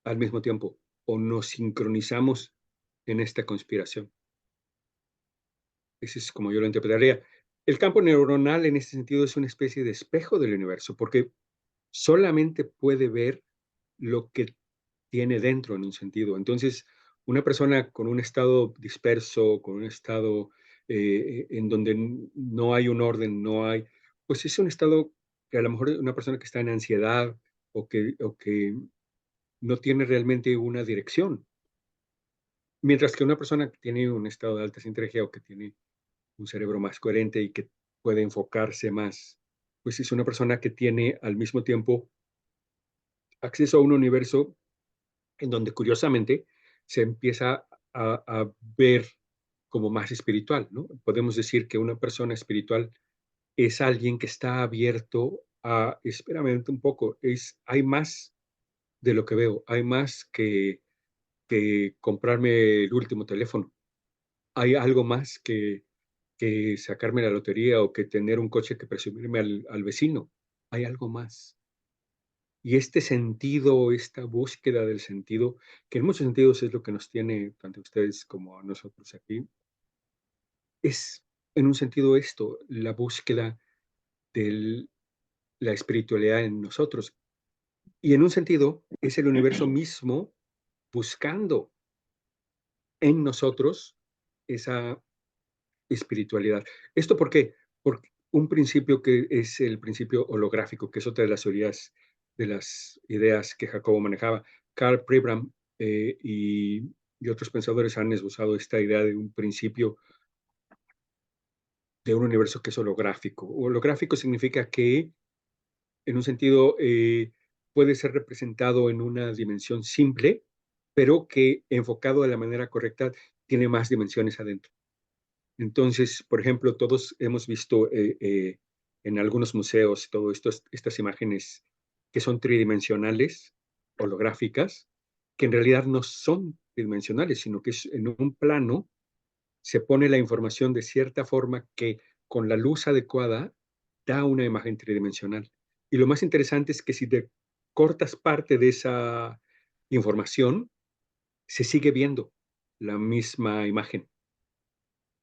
S1: al mismo tiempo o nos sincronizamos en esta conspiración. Ese es como yo lo interpretaría. El campo neuronal en este sentido es una especie de espejo del universo, porque solamente puede ver lo que tiene dentro en un sentido. Entonces, una persona con un estado disperso, con un estado en donde no hay un orden, no hay, pues es un estado que a lo mejor una persona que está en ansiedad o que no tiene realmente una dirección. Mientras que una persona que tiene un estado de alta sintergia o que tiene un cerebro más coherente y que puede enfocarse más, pues es una persona que tiene al mismo tiempo acceso a un universo en donde curiosamente se empieza a ver como más espiritual, ¿no? Podemos decir que una persona espiritual es alguien que está abierto a, espérame un poco, hay más de lo que veo, hay más que comprarme el último teléfono, hay algo más que sacarme la lotería o que tener un coche que presumirme al vecino, hay algo más. Y este sentido, esta búsqueda del sentido, que en muchos sentidos es lo que nos tiene tanto a ustedes como a nosotros aquí, es en un sentido esto, la búsqueda de la espiritualidad en nosotros. Y en un sentido es el universo mismo buscando en nosotros esa espiritualidad. ¿Esto por qué? Por un principio que es el principio holográfico, que es otra de las ideas que Jacobo manejaba. Karl Pribram y otros pensadores han esbozado esta idea de un principio de un universo que es holográfico. Holográfico significa que, en un sentido, puede ser representado en una dimensión simple, pero que enfocado de la manera correcta tiene más dimensiones adentro. Entonces, por ejemplo, todos hemos visto en algunos museos estas imágenes que son tridimensionales, holográficas, que en realidad no son tridimensionales, sino que es en un plano se pone la información de cierta forma que con la luz adecuada da una imagen tridimensional. Y lo más interesante es que si te cortas parte de esa información, se sigue viendo la misma imagen,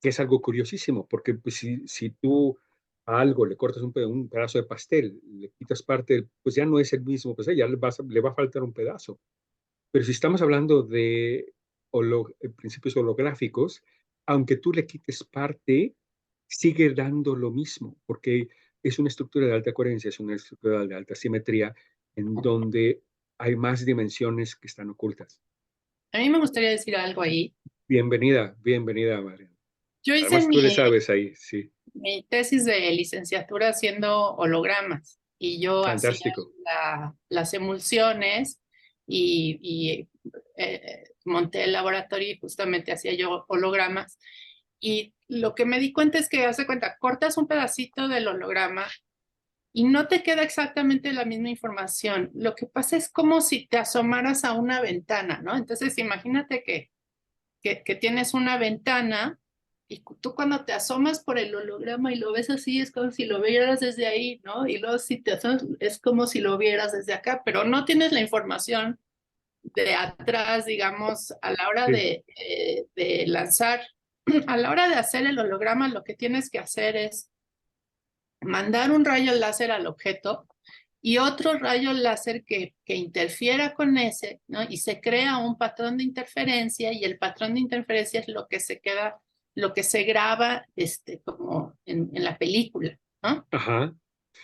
S1: que es algo curiosísimo, porque pues, si tú a algo le cortas un pedazo de pastel, le quitas parte, pues ya no es el mismo, pues ya le va a faltar un pedazo. Pero si estamos hablando de principios holográficos, aunque tú le quites parte, sigue dando lo mismo, porque es una estructura de alta coherencia, es una estructura de alta simetría, en donde hay más dimensiones que están ocultas.
S3: A mí me gustaría decir algo ahí.
S1: Bienvenida, bienvenida, María.
S3: Yo hice
S1: Además, tú le sabes ahí, sí.
S3: mi tesis de licenciatura haciendo hologramas y yo hacía
S1: Fantástico.
S3: las emulsiones y monté el laboratorio y justamente hacía yo hologramas. Y lo que me di cuenta es que, hace cuenta, cortas un pedacito del holograma y no te queda exactamente la misma información. Lo que pasa es como si te asomaras a una ventana, ¿no? Entonces, imagínate que tienes una ventana y tú cuando te asomas por el holograma y lo ves así, es como si lo vieras desde ahí, ¿no? Y luego si te asomas, es como si lo vieras desde acá, pero no tienes la información de atrás, digamos, a la hora
S1: Sí.
S3: de lanzar a la hora de hacer el holograma, lo que tienes que hacer es mandar un rayo láser al objeto y otro rayo láser que interfiera con ese, ¿no? Y se crea un patrón de interferencia, y el patrón de interferencia es lo que se queda, lo que se graba como en la película, ¿no?
S1: Ajá.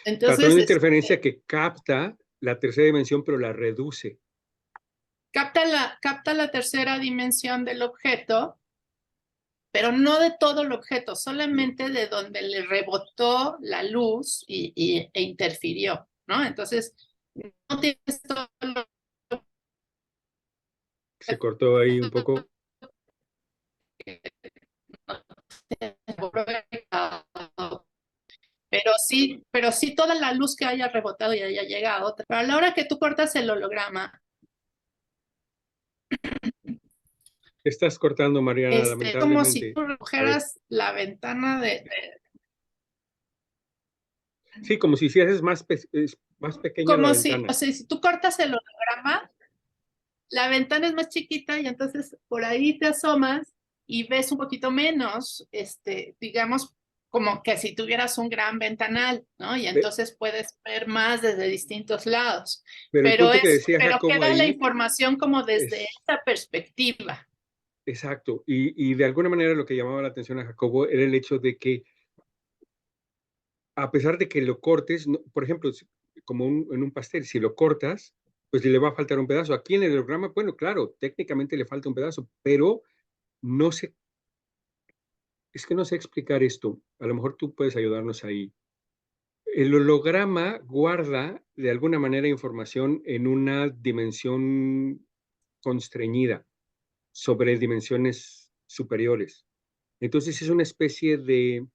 S3: Entonces,
S1: Patrón de interferencia que capta la tercera dimensión, pero la reduce.
S3: capta la tercera dimensión del objeto, pero no de todo el objeto, solamente de donde le rebotó la luz e interfirió, ¿no? Entonces, no tienes todo lo
S1: Se cortó ahí un poco.
S3: pero sí toda la luz que haya rebotado y haya llegado. Pero a la hora que tú cortas el holograma,
S1: Estás cortando, Mariana,
S3: como si
S1: lamentablemente.
S3: tú redujeras la ventana
S1: Sí, como si hicieras más pequeña la
S3: como si,
S1: ventana.
S3: o sea, si tú cortas el holograma, la ventana es más chiquita y entonces por ahí te asomas y ves un poquito menos, digamos, como que si tuvieras un gran ventanal, ¿no? Y entonces puedes ver más desde distintos lados.
S1: Pero el punto que decía
S3: Pero
S1: Jacobo
S3: queda la
S1: ahí
S3: información como desde
S1: es
S3: esta perspectiva.
S1: exacto. Y de alguna manera lo que llamaba la atención a Jacobo era el hecho de que, a pesar de que lo cortes, por ejemplo, como en un pastel, si lo cortas, pues le va a faltar un pedazo. Aquí en el holograma, bueno, claro, técnicamente le falta un pedazo, pero no sé, es que no sé explicar esto. A lo mejor tú puedes ayudarnos ahí. El holograma guarda de alguna manera información en una dimensión constreñida sobre dimensiones superiores. Entonces es una especie de,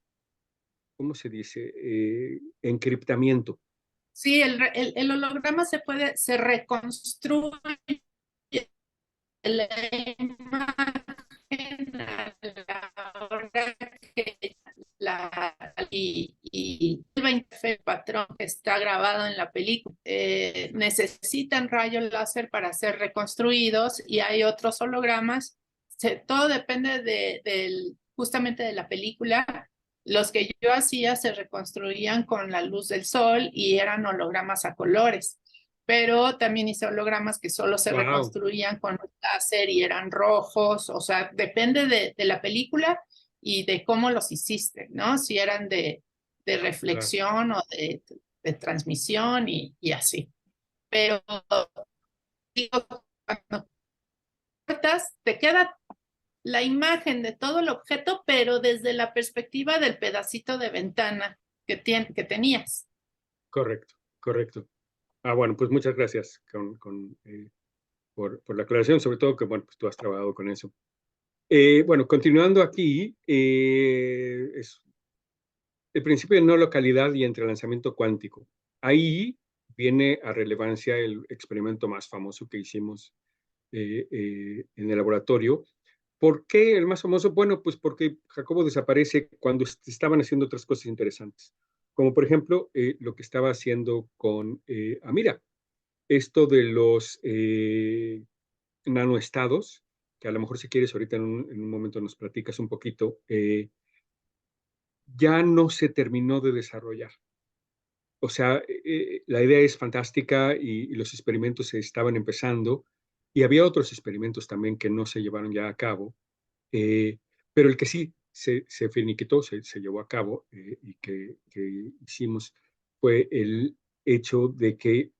S1: ¿cómo se dice? Encriptamiento.
S3: Sí, el holograma se reconstruye la imagen a la hora que y el patrón que está grabado en la película. Necesitan rayos láser para ser reconstruidos, y hay otros hologramas. Todo depende justamente de la película. Los que yo hacía se reconstruían con la luz del sol y eran hologramas a colores, pero también hice hologramas que solo se
S1: Wow,
S3: reconstruían con láser y eran rojos. O sea, depende de la película y de cómo los hiciste, ¿no? Si eran de
S1: claro.
S3: reflexión o de transmisión y así. Pero digo, cuando cortas, te queda la imagen de todo el objeto, pero desde la perspectiva del pedacito de ventana que tenías.
S1: Correcto, correcto. Bueno, pues muchas gracias por la aclaración, sobre todo que, bueno, pues tú has trabajado con eso. Bueno, continuando aquí, es el principio de no localidad y entrelazamiento cuántico. Ahí viene a relevancia el experimento más famoso que hicimos en el laboratorio. ¿Por qué el más famoso? Bueno, pues porque Jacobo desaparece cuando estaban haciendo otras cosas interesantes, como por ejemplo lo que estaba haciendo con Amira, esto de los nanoestados, que a lo mejor si quieres ahorita en un momento nos platicas un poquito, ya no se terminó de desarrollar. O sea, la idea es fantástica y los experimentos se estaban empezando y había otros experimentos también que no se llevaron ya a cabo, eh, pero el que sí se finiquitó, se llevó a cabo y que hicimos fue el hecho de que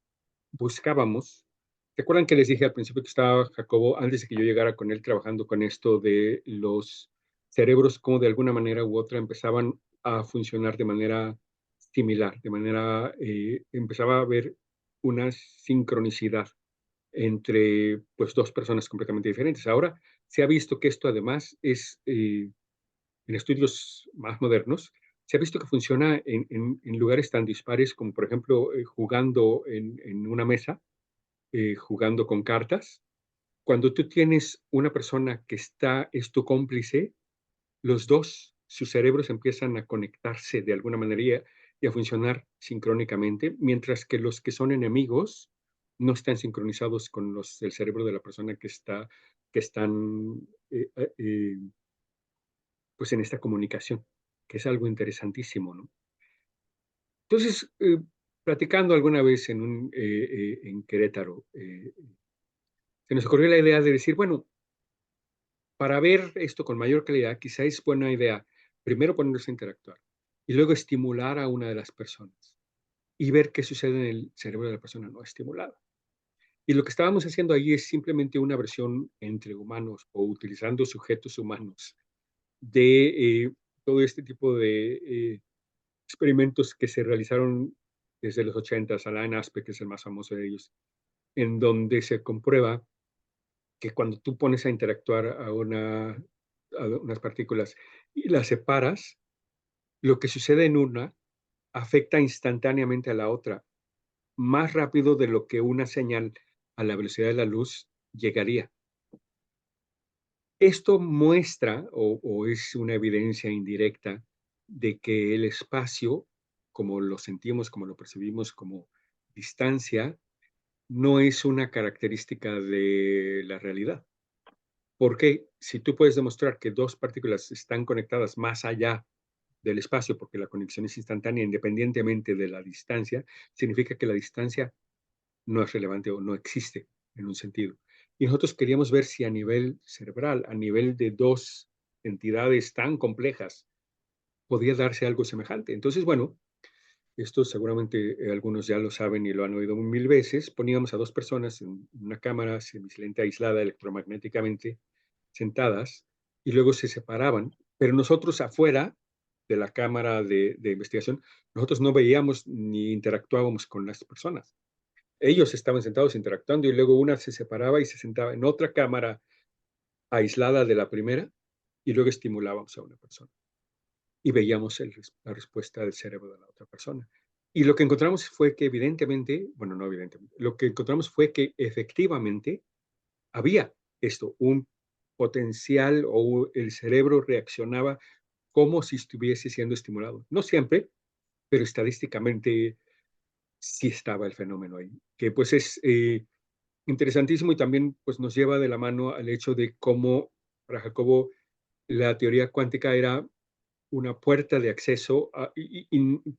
S1: buscábamos. ¿Te acuerdan que les dije al principio que estaba Jacobo, antes de que yo llegara con él, trabajando con esto de los cerebros, cómo de alguna manera u otra empezaban a funcionar de manera similar, empezaba a haber una sincronicidad entre pues dos personas completamente diferentes. Ahora se ha visto que esto además en estudios más modernos, se ha visto que funciona en lugares tan dispares como por ejemplo jugando en una mesa, jugando con cartas. Cuando tú tienes una persona que es tu cómplice, los dos, sus cerebros empiezan a conectarse de alguna manera y a funcionar sincrónicamente, mientras que los que son enemigos no están sincronizados con el cerebro de la persona que están pues en esta comunicación, que es algo interesantísimo, ¿no? Entonces, platicando alguna vez en Querétaro, se nos ocurrió la idea de decir, bueno, para ver esto con mayor calidad, quizá es buena idea primero ponernos a interactuar y luego estimular a una de las personas y ver qué sucede en el cerebro de la persona no estimulada. Y lo que estábamos haciendo ahí es simplemente una versión entre humanos o utilizando sujetos humanos de todo este tipo de experimentos que se realizaron desde los 80s, Alain Aspect, que es el más famoso de ellos, en donde se comprueba que cuando tú pones a interactuar a unas partículas y las separas, lo que sucede en una afecta instantáneamente a la otra, más rápido de lo que una señal a la velocidad de la luz llegaría. Esto muestra o es una evidencia indirecta de que el espacio, como lo sentimos, como lo percibimos como distancia, no es una característica de la realidad. Porque si tú puedes demostrar que dos partículas están conectadas más allá del espacio, porque la conexión es instantánea independientemente de la distancia, significa que la distancia no es relevante o no existe en un sentido. Y nosotros queríamos ver si a nivel cerebral, a nivel de dos entidades tan complejas, podía darse algo semejante. Entonces, bueno, esto seguramente algunos ya lo saben y lo han oído mil veces. Poníamos a dos personas en una cámara semisilente aislada electromagnéticamente, sentadas, y luego se separaban, pero nosotros afuera de la cámara de investigación, nosotros no veíamos ni interactuábamos con las personas. Ellos estaban sentados interactuando y luego una se separaba y se sentaba en otra cámara aislada de la primera y luego estimulábamos a una persona y veíamos la respuesta del cerebro de la otra persona. Y lo que encontramos fue que evidentemente, bueno, no evidentemente, lo que encontramos fue que efectivamente había esto, un potencial o el cerebro reaccionaba como si estuviese siendo estimulado. No siempre, pero estadísticamente sí estaba el fenómeno ahí, que pues es interesantísimo y también pues nos lleva de la mano al hecho de cómo para Jacobo la teoría cuántica era una puerta de acceso y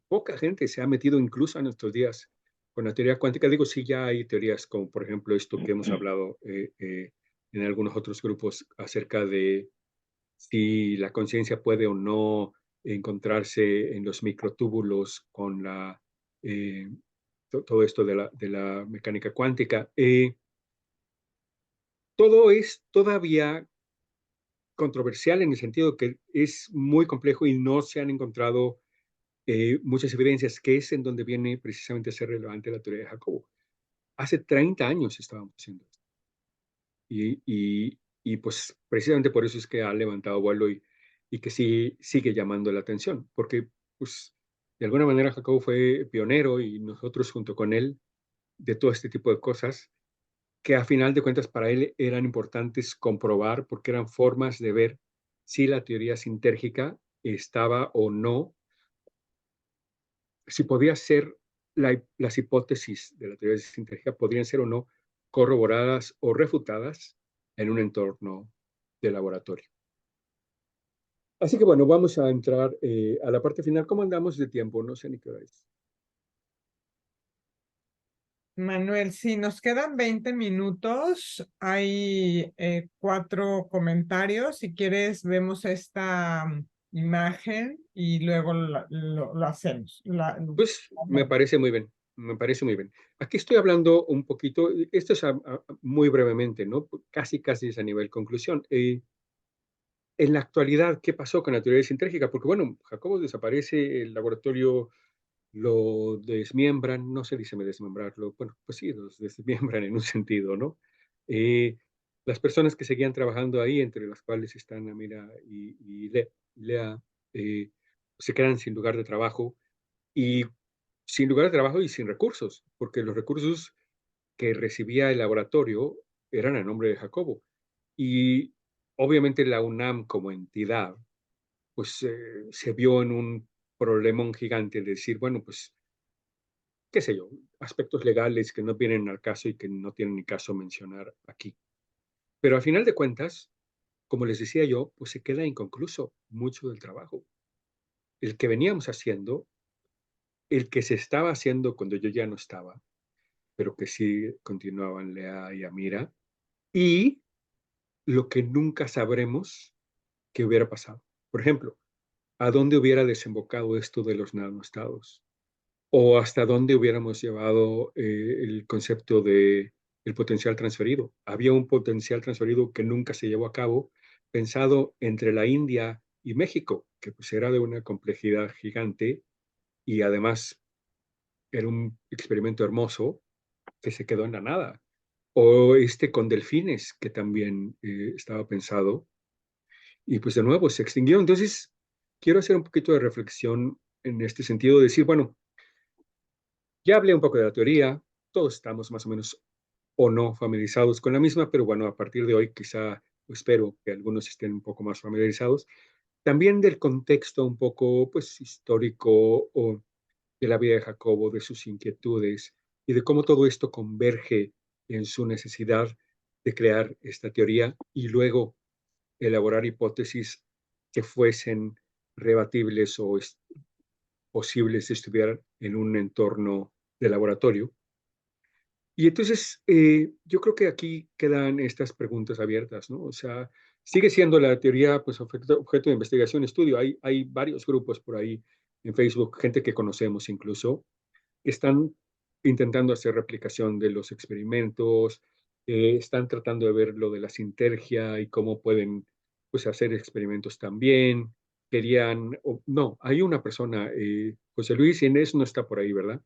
S1: poca gente se ha metido incluso a nuestros días con la teoría cuántica. Digo, sí, ya hay teorías como por ejemplo esto que hemos hablado en algunos otros grupos acerca de si la conciencia puede o no encontrarse en los microtúbulos con eh, todo esto de la mecánica cuántica. Todo es todavía controversial en el sentido que es muy complejo y no se han encontrado muchas evidencias, que es en donde viene precisamente a ser relevante la teoría de Jacobo. Hace 30 años estábamos haciendo esto. Y pues precisamente por eso es que ha levantado vuelo y que sí, sigue llamando la atención, porque pues de alguna manera Jacobo fue pionero y nosotros junto con él de todo este tipo de cosas que a final de cuentas para él eran importantes comprobar porque eran formas de ver si la teoría sintérgica estaba o no, si podía ser las hipótesis de la teoría sintérgica podrían ser o no corroboradas o refutadas en un entorno de laboratorio. Así que bueno, vamos a entrar a la parte final. ¿Cómo andamos de tiempo? No sé ni qué hora es.
S2: Manuel, sí, nos quedan 20 minutos. Hay 4 comentarios. Si quieres, vemos esta imagen y luego lo hacemos.
S1: Pues me parece muy bien, me parece muy bien. Aquí estoy hablando un poquito, esto es muy brevemente, ¿no? Casi, casi es a nivel conclusión. En la actualidad, ¿qué pasó con la teoría sintérgica? Porque bueno, Jacobo desaparece, el laboratorio lo desmiembran, no se dice desmembrarlo, bueno, pues sí, los desmiembran en un sentido, ¿no? Eh, las personas que seguían trabajando ahí, entre las cuales están Amira y Lea, se quedan sin lugar de trabajo y sin lugar de trabajo y sin recursos, porque los recursos que recibía el laboratorio eran a nombre de Jacobo. Y obviamente la UNAM como entidad, pues se vio en un problemón gigante de decir, bueno, pues, qué sé yo, aspectos legales que no vienen al caso y que no tienen ni caso mencionar aquí. Pero al final de cuentas, como les decía yo, pues se queda inconcluso mucho del trabajo. El que veníamos haciendo, el que se estaba haciendo cuando yo ya no estaba, pero que sí continuaban Lea y Amira, y lo que nunca sabremos que hubiera pasado. Por ejemplo, ¿a dónde hubiera desembocado esto de los nanoestados? ¿O hasta dónde hubiéramos llevado el concepto de el potencial transferido? Había un potencial transferido que nunca se llevó a cabo, pensado entre la India y México, que pues era de una complejidad gigante y además era un experimento hermoso que se quedó en la nada. O este con delfines, que también estaba pensado, y pues de nuevo se extinguió. Entonces, quiero hacer un poquito de reflexión en este sentido, decir, bueno, ya hablé un poco de la teoría, todos estamos más o menos o no familiarizados con la misma, pero bueno, a partir de hoy quizá, espero que algunos estén un poco más familiarizados. También del contexto un poco, pues, histórico o de la vida de Jacobo, de sus inquietudes y de cómo todo esto converge en su necesidad de crear esta teoría y luego elaborar hipótesis que fuesen rebatibles o posibles de estudiar en un entorno de laboratorio. Y entonces, yo creo que aquí quedan estas preguntas abiertas, ¿no? O sea, sigue siendo la teoría, pues, objeto de investigación, estudio. Hay varios grupos por ahí en Facebook, gente que conocemos incluso, que están intentando hacer replicación de los experimentos, están tratando de ver lo de la sinergia y cómo pueden, pues, hacer experimentos también. Querían, no, hay una persona, José Luis Inés no está por ahí, ¿verdad?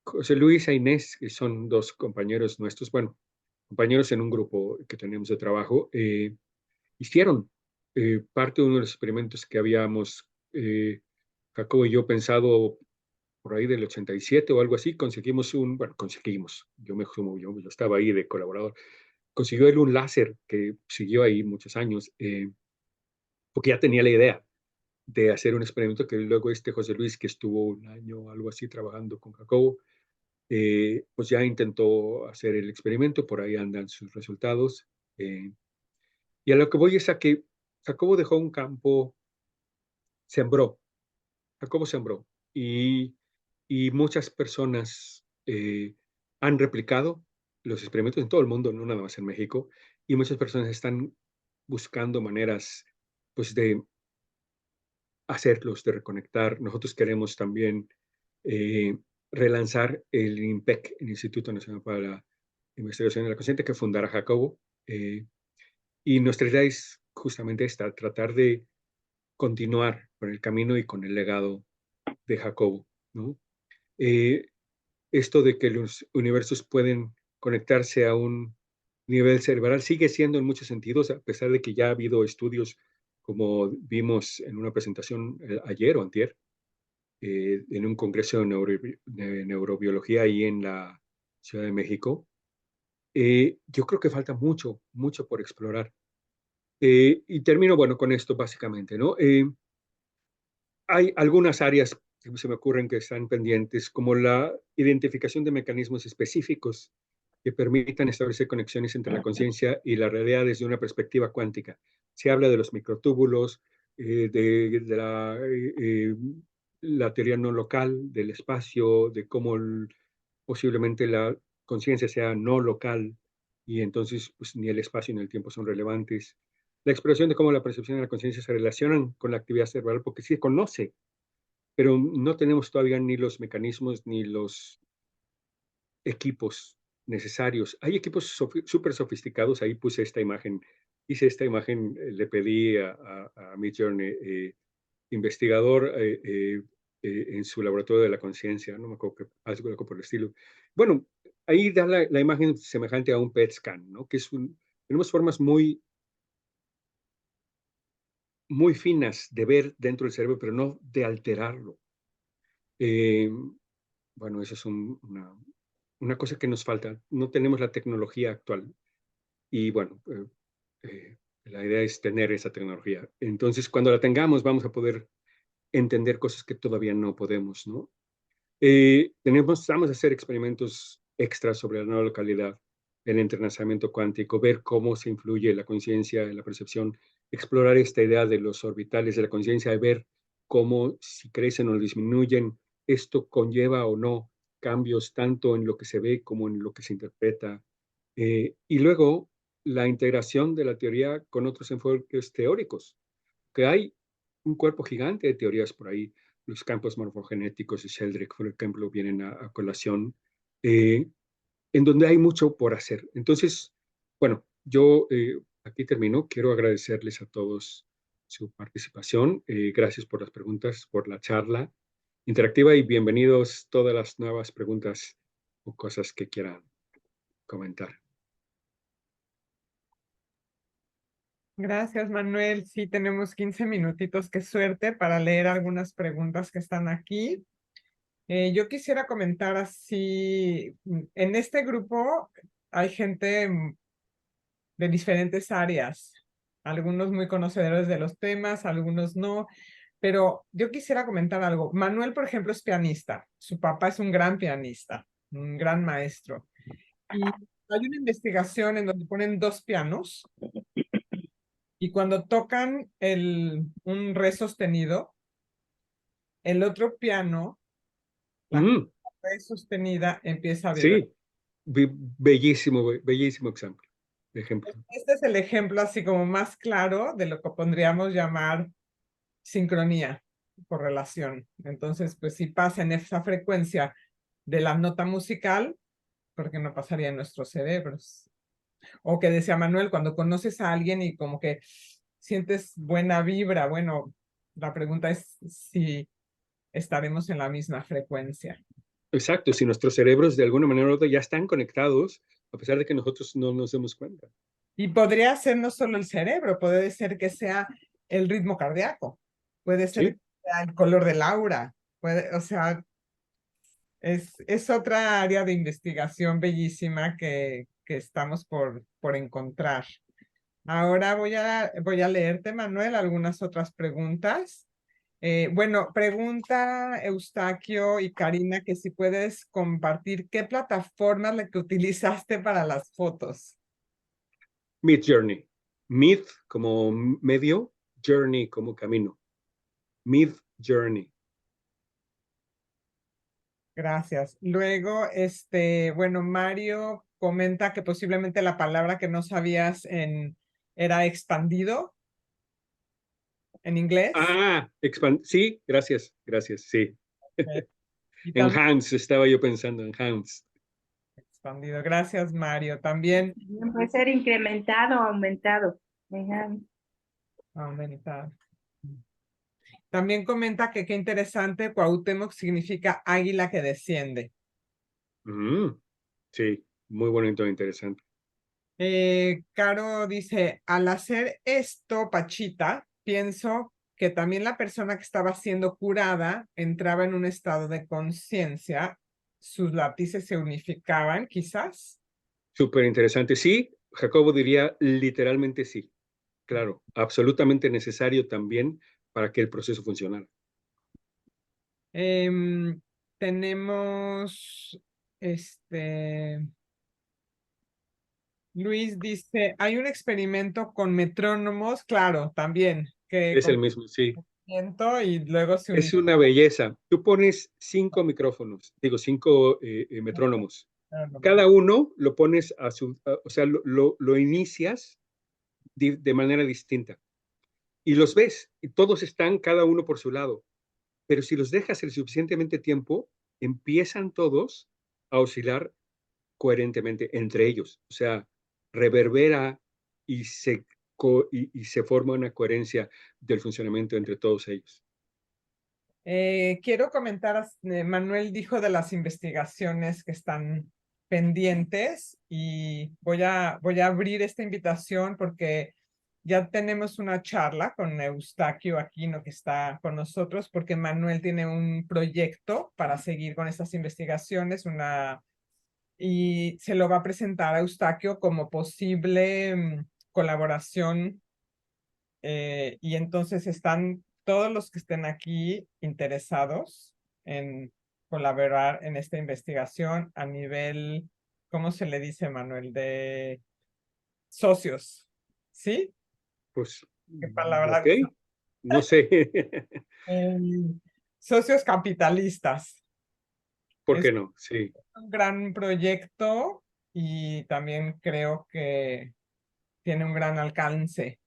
S1: José Luis e Inés, que son dos compañeros nuestros, bueno, compañeros en un grupo que tenemos de trabajo, hicieron parte de uno de los experimentos que habíamos, Jacobo y yo, pensado por ahí del 87 o algo así, conseguimos, yo me sumo, yo estaba ahí de colaborador, consiguió él un láser que siguió ahí muchos años, porque ya tenía la idea de hacer un experimento que luego este José Luis, que estuvo un año o algo así trabajando con Jacobo, pues ya intentó hacer el experimento, por ahí andan sus resultados. Y a lo que voy es a que Jacobo dejó un campo, sembró, Jacobo sembró, y muchas personas han replicado los experimentos en todo el mundo, no nada más en México, y muchas personas están buscando maneras, pues, de hacerlos, de reconectar. Nosotros queremos también eh, relanzar el INPEC, el Instituto Nacional para la Investigación de la Consciente, que fundara Jacobo. Y nuestra idea es justamente esta, tratar de continuar con el camino y con el legado de Jacobo, ¿no? Eh, Esto de que los universos pueden conectarse a un nivel cerebral sigue siendo en muchos sentidos, a pesar de que ya ha habido estudios, como vimos en una presentación ayer o antier, en un congreso de neurobiología ahí en la Ciudad de México. Yo creo que falta mucho, mucho por explorar. Y termino, bueno, con esto básicamente, ¿no? Hay algunas áreas que se me ocurren que están pendientes, como la identificación de mecanismos específicos que permitan establecer conexiones entre la conciencia y la realidad desde una perspectiva cuántica. Se habla de los microtúbulos, de la teoría no local, del espacio, de cómo posiblemente la conciencia sea no local y entonces pues, ni el espacio ni el tiempo son relevantes. La exploración de cómo la percepción y la conciencia se relacionan con la actividad cerebral, porque sí se conoce, pero no tenemos todavía ni los mecanismos ni los equipos necesarios. Hay equipos súper sofisticados, ahí puse esta imagen, hice esta imagen, le pedí a Midjourney, investigador en su laboratorio de la conciencia, no me acuerdo que algo por el estilo. Bueno, ahí da la imagen semejante a un PET scan, ¿no? Que tenemos formas muy finas de ver dentro del cerebro, pero no de alterarlo. Eh, bueno, eso es una cosa que nos falta. No tenemos la tecnología actual. Y bueno, la idea es tener esa tecnología. Entonces, cuando la tengamos, vamos a poder entender cosas que todavía no podemos, ¿no? Vamos a hacer experimentos extras sobre la no localidad. el entrelazamiento cuántico, ver cómo se influye la conciencia, la percepción, explorar esta idea de los orbitales de la conciencia, ver cómo si crecen o disminuyen, esto conlleva o no cambios tanto en lo que se ve como en lo que se interpreta. Y luego la integración de la teoría con otros enfoques teóricos, que hay un cuerpo gigante de teorías por ahí. Los campos morfogenéticos de Sheldrake, por ejemplo, vienen a colación, en donde hay mucho por hacer. Entonces, bueno, yo aquí termino. Quiero agradecerles a todos su participación. Gracias por las preguntas, por la charla interactiva y bienvenidos todas las nuevas preguntas o cosas que quieran comentar.
S2: Gracias, Manuel. Sí, tenemos 15 minutitos, qué suerte, para leer algunas preguntas que están aquí. Yo quisiera comentar así, en este grupo hay gente de diferentes áreas, algunos muy conocedores de los temas, algunos no, pero yo quisiera comentar algo. Manuel, por ejemplo, es pianista. Su papá es un gran pianista, un gran maestro. Y hay una investigación en donde ponen dos pianos y cuando tocan un re sostenido, el otro piano, la
S1: Mm,
S2: re sostenida, empieza a vibrar.
S1: sí, bellísimo, bellísimo ejemplo.
S2: Este es el ejemplo así como más claro de lo que podríamos llamar sincronía, correlación. Entonces, pues si pasa en esa frecuencia de la nota musical, porque no pasaría en nuestros cerebros. O que decía Manuel, cuando conoces a alguien y como que sientes buena vibra, bueno, la pregunta es si estaremos en la misma frecuencia.
S1: Exacto, si nuestros cerebros de alguna manera u otra ya están conectados, a pesar de que nosotros no nos demos cuenta.
S2: Y podría ser no solo el cerebro, puede ser que sea el ritmo cardíaco, puede ser
S1: Sí,
S2: que sea el color del aura, puede, o sea, es otra área de investigación bellísima que estamos por encontrar. Ahora voy a leerte, Manuel, algunas otras preguntas. Bueno, pregunta Eustaquio y Karina que si puedes compartir qué plataforma la que utilizaste para las fotos.
S1: Mid Journey. Mid como medio, Journey como camino. Mid Journey.
S2: Gracias. Luego, bueno, Mario comenta que posiblemente la palabra que no sabías era expandido en inglés.
S1: Ah, sí, gracias, sí.
S2: Y también
S1: Enhance, estaba yo pensando, enhance.
S2: expandido. Gracias, Mario. También
S4: Puede ser incrementado o aumentado. Ajá.
S2: aumentar. También comenta que qué interesante, Cuauhtémoc significa águila que desciende.
S1: Sí, muy bonito e interesante.
S2: Caro dice, al hacer esto, Pachita, pienso que también la persona que estaba siendo curada entraba en un estado de conciencia, sus lápices se unificaban, quizás.
S1: Súper interesante. Sí, Jacobo diría literalmente sí. Claro, absolutamente necesario también para que el proceso funcionara.
S2: Tenemos, Luis dice, hay un experimento con metrónomos, claro, también, que
S1: Es
S2: con
S1: el mismo, sí.
S2: movimiento y luego se
S1: Es una belleza. Tú pones 5 micrófonos, digo, 5 metrónomos.
S2: unifican.
S1: Cada uno lo pones o sea, lo inicias de manera distinta. Y los ves, y todos están cada uno por su lado. Pero si los dejas el suficientemente tiempo, empiezan todos a oscilar coherentemente entre ellos. O sea, reverbera y y se forma una coherencia del funcionamiento entre todos ellos.
S2: Quiero comentar, Manuel dijo de las investigaciones que están pendientes y voy a abrir esta invitación porque ya tenemos una charla con Eustaquio Aquino que está con nosotros porque Manuel tiene un proyecto para seguir con estas investigaciones, y se lo va a presentar a Eustaquio como posible colaboración, y entonces están todos los que estén aquí interesados en colaborar en esta investigación a nivel ¿cómo se le dice, Manuel? De socios, ¿sí?
S1: Pues,
S2: ¿Qué palabra
S1: ok,
S2: dice?
S1: no sé.
S2: Socios capitalistas.
S1: ¿Por
S2: Es
S1: qué no? Sí.
S2: un gran proyecto y también creo que tiene un gran alcance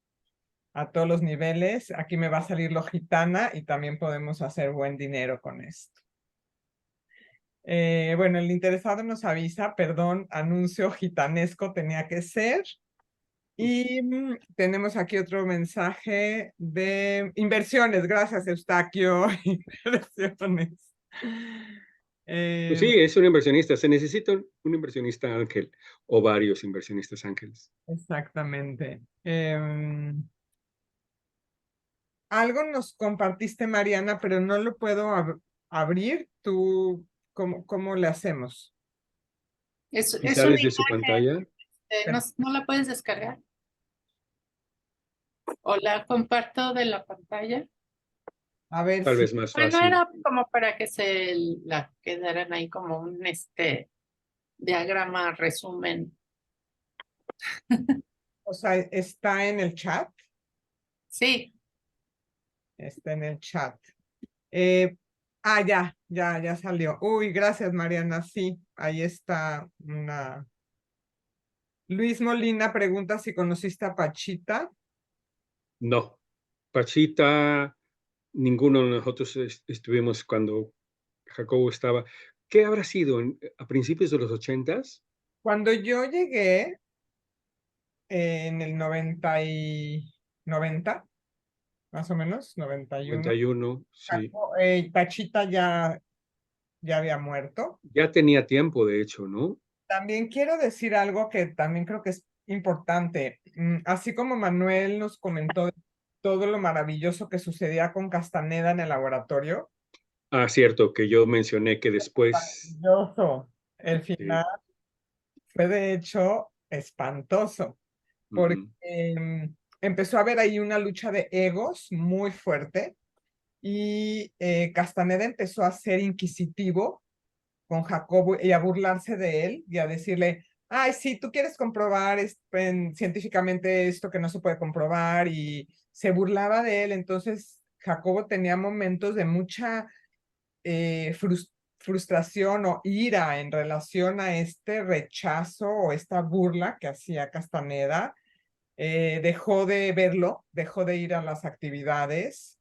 S2: a todos los niveles. Aquí me va a salir lo gitana y también podemos hacer buen dinero con esto. Bueno, el interesado nos avisa, perdón, anuncio gitanesco tenía que ser. Y tenemos aquí otro mensaje de inversiones. Gracias, Eustaquio. Inversiones.
S1: Pues sí, es un inversionista. Se necesita un inversionista ángel o varios inversionistas ángeles.
S2: Exactamente. Algo nos compartiste, Mariana, pero no lo puedo abrir. ¿Tú cómo le hacemos?
S1: Y
S3: Es una
S1: sales de su
S3: imagen,
S1: pantalla,
S3: no, no la puedes descargar. O la comparto de la pantalla.
S2: A ver
S1: tal
S2: si.
S1: vez más
S3: Bueno,
S1: fácil.
S3: era como para que se la quedaran ahí como un diagrama resumen.
S2: O sea, está en el chat.
S3: Sí,
S2: Está en el chat. Ya salió. Uy, gracias, Mariana. Sí, ahí está una. Luis Molina pregunta si conociste a Pachita.
S1: No. Pachita, ninguno de nosotros estuvimos cuando Jacobo estaba. ¿Qué habrá sido? ¿A principios de los 80s?
S2: Cuando yo llegué en el 90, más o menos, 91,
S1: 91, sí.
S2: Pachita ya había muerto.
S1: Ya tenía tiempo, de hecho, ¿no?
S2: También quiero decir algo que también creo que es importante. Así como Manuel nos comentó todo lo maravilloso que sucedía con Castaneda en el laboratorio,
S1: Ah, cierto, que yo mencioné que después,
S2: maravilloso. El
S1: sí,
S2: final fue de hecho espantoso, porque
S1: ujú,
S2: empezó a haber ahí una lucha de egos muy fuerte y Castaneda empezó a ser inquisitivo con Jacobo y a burlarse de él y a decirle, ay, sí, tú quieres comprobar científicamente esto que no se puede comprobar y se burlaba de él. Entonces, Jacobo tenía momentos de mucha frustración o ira en relación a este rechazo o esta burla que hacía Castaneda. Dejó de verlo, dejó de ir a las actividades.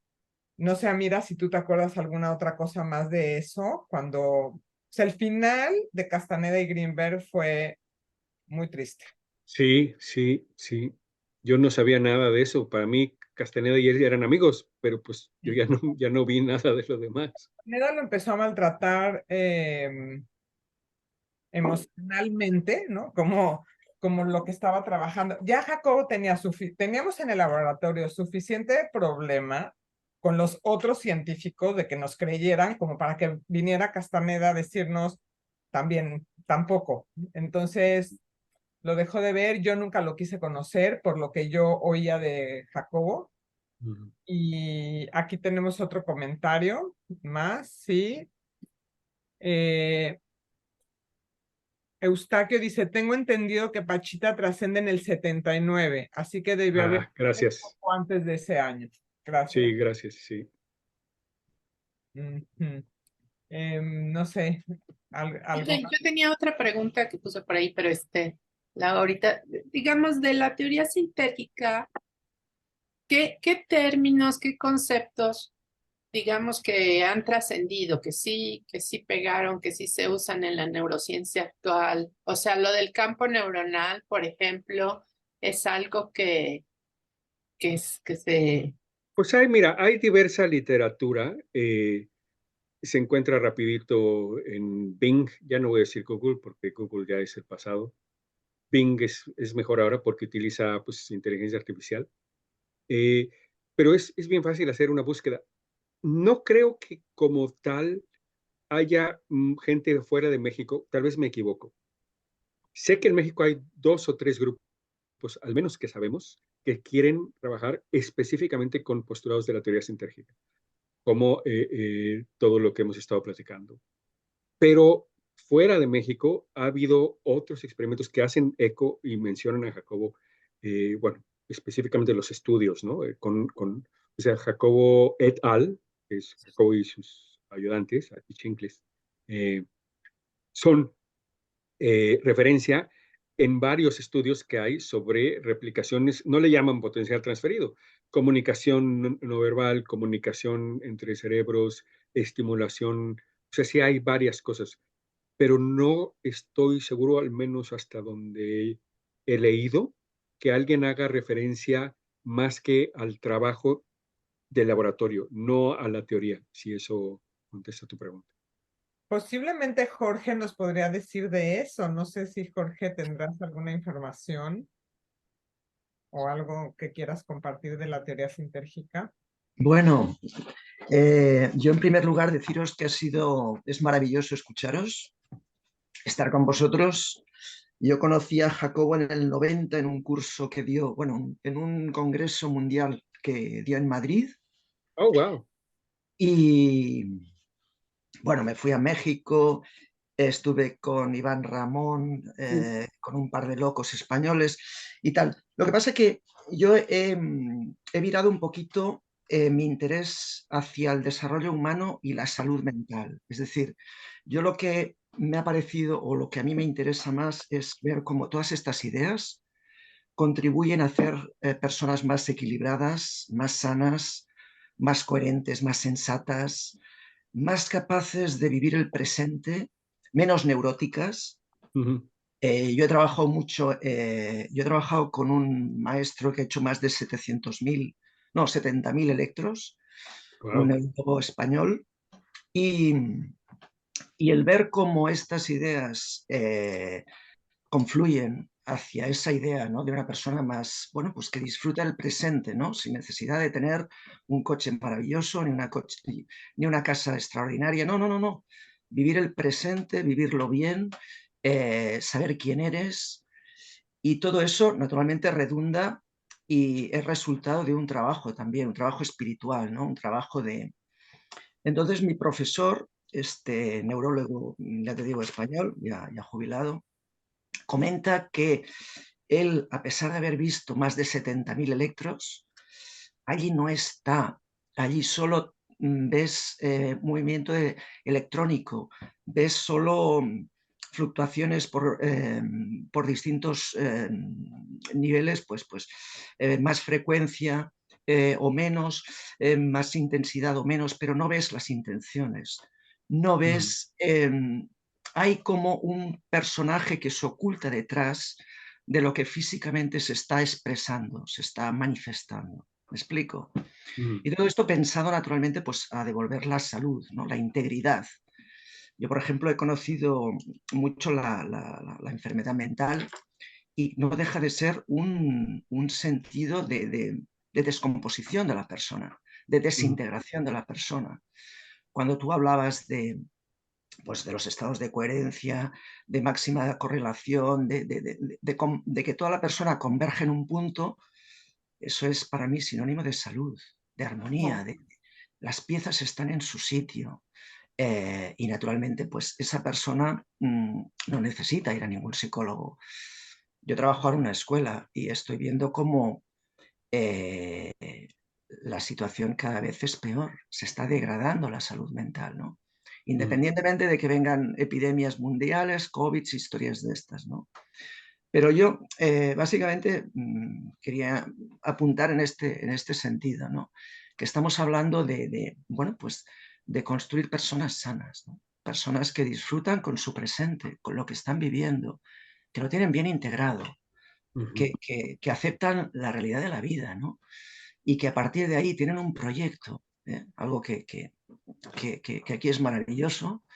S2: No sé, mira si tú te acuerdas alguna otra cosa más de eso, cuando, o sea, el final de Castaneda y Greenberg fue muy triste.
S1: sí, sí, sí. Yo no sabía nada de eso. Para mí, Castaneda y él eran amigos, pero pues yo ya no vi nada de lo demás.
S2: Castaneda lo empezó a maltratar emocionalmente, ¿no? Como lo que estaba trabajando. Ya Jacobo teníamos en el laboratorio suficiente problema con los otros científicos de que nos creyeran como para que viniera Castaneda a decirnos también tampoco. Entonces lo dejó de ver, yo nunca lo quise conocer por lo que yo oía de Jacobo.
S1: Ujú.
S2: Y aquí tenemos otro comentario más, sí. Eustaquio dice, tengo entendido que Pachita trascende en el 79, así que debió haber
S1: Ah,
S2: un
S1: gracias.
S2: poco antes de ese año. Gracias.
S1: Sí, gracias, sí.
S2: Ujú. No sé, algo más.
S3: yo tenía otra pregunta que puse por ahí, pero ahorita, digamos, de la teoría sintética, ¿qué términos, qué conceptos, digamos, que han trascendido, que sí pegaron, que sí se usan en la neurociencia actual? O sea, lo del campo neuronal, por ejemplo, es algo que se...
S1: Pues mira, hay diversa literatura. Se encuentra rapidito en Bing. Ya no voy a decir Google porque Google ya es el pasado. Bing es mejor ahora porque utiliza pues, inteligencia artificial. Eh, pero es bien fácil hacer una búsqueda. No creo que como tal haya gente fuera de México, tal vez me equivoco. Sé que en México hay 2 o 3 grupos, al menos que sabemos, que quieren trabajar específicamente con postulados de la teoría sintérgica, como todo lo que hemos estado platicando. Pero fuera de México ha habido otros experimentos que hacen eco y mencionan a Jacobo, bueno, específicamente los estudios, ¿no? O sea, Jacobo et al., que es Jacobo y sus ayudantes, aquí Chincles, eh, son referencia en varios estudios que hay sobre replicaciones, no le llaman potencial transferido, comunicación no verbal, comunicación entre cerebros, estimulación, o sea, sí hay varias cosas, pero no estoy seguro, al menos hasta donde he leído, que alguien haga referencia más que al trabajo del laboratorio, no a la teoría, si eso contesta tu pregunta.
S2: Posiblemente Jorge nos podría decir de eso. No sé si Jorge tendrás alguna información o algo que quieras compartir de la teoría sintérgica.
S6: Bueno, yo en primer lugar deciros que es maravilloso escucharos, estar con vosotros. Yo conocí a Jacobo en el 90 en un curso que dio, bueno, en un congreso mundial que dio en Madrid.
S1: Oh, wow.
S6: Y bueno, me fui a México, estuve con Iván Ramón, con un par de locos españoles y tal. Lo que pasa es que yo he virado un poquito mi interés hacia el desarrollo humano y la salud mental. Es decir, yo lo que me ha parecido o lo que a mí me interesa más es ver cómo todas estas ideas contribuyen a hacer personas más equilibradas, más sanas, más coherentes, más sensatas, más capaces de vivir el presente, menos neuróticas.
S1: Uh-huh.
S6: Yo he trabajado mucho, yo he trabajado con un maestro que ha hecho más de 70.000 electros, un
S1: Wow.
S6: neurólogo español, y, y el ver cómo estas ideas confluyen hacia esa idea, ¿no?, de una persona más, bueno, pues que disfruta el presente, ¿no?, sin necesidad de tener un coche maravilloso, ni una casa extraordinaria, no, no, no, no. Vivir el presente, vivirlo bien, saber quién eres, y todo eso naturalmente redunda y es resultado de un trabajo también, un trabajo espiritual, ¿no?, un trabajo de... Entonces mi profesor, este neurólogo, ya te digo, español, ya jubilado, comenta que él, a pesar de haber visto más de 70.000 electros, allí no está, allí solo ves movimiento electrónico, ves solo fluctuaciones por distintos niveles, más frecuencia o menos, más intensidad o menos, pero no ves las intenciones, no ves... hay como un personaje que se oculta detrás de lo que físicamente se está expresando, se está manifestando. ¿Me explico?
S1: Uh-huh.
S6: Y todo esto pensado naturalmente pues, a devolver la salud, ¿no?, la integridad. Yo, por ejemplo, he conocido mucho la enfermedad mental y no deja de ser un sentido de descomposición de la persona, de
S1: Uh-huh.
S6: desintegración de la persona. Cuando tú hablabas pues de los estados de coherencia, de máxima correlación, de que toda la persona converge en un punto, eso es para mí sinónimo de salud, de armonía, las piezas están en su sitio. Y naturalmente, pues esa persona no necesita ir a ningún psicólogo. Yo trabajo en una escuela y estoy viendo cómo eh, la situación cada vez es peor, se está degradando la salud mental, ¿no? Independientemente de que vengan epidemias mundiales, COVID, historias de estas, ¿no? Pero yo básicamente quería apuntar en este sentido, ¿no?, que estamos hablando bueno, pues de construir personas sanas, ¿no?, personas que disfrutan con su presente, con lo que están viviendo, que lo tienen bien integrado,
S1: Uh-huh.
S6: que aceptan la realidad de la vida, ¿no?, y que a partir de ahí tienen un proyecto, algo que aquí es maravilloso,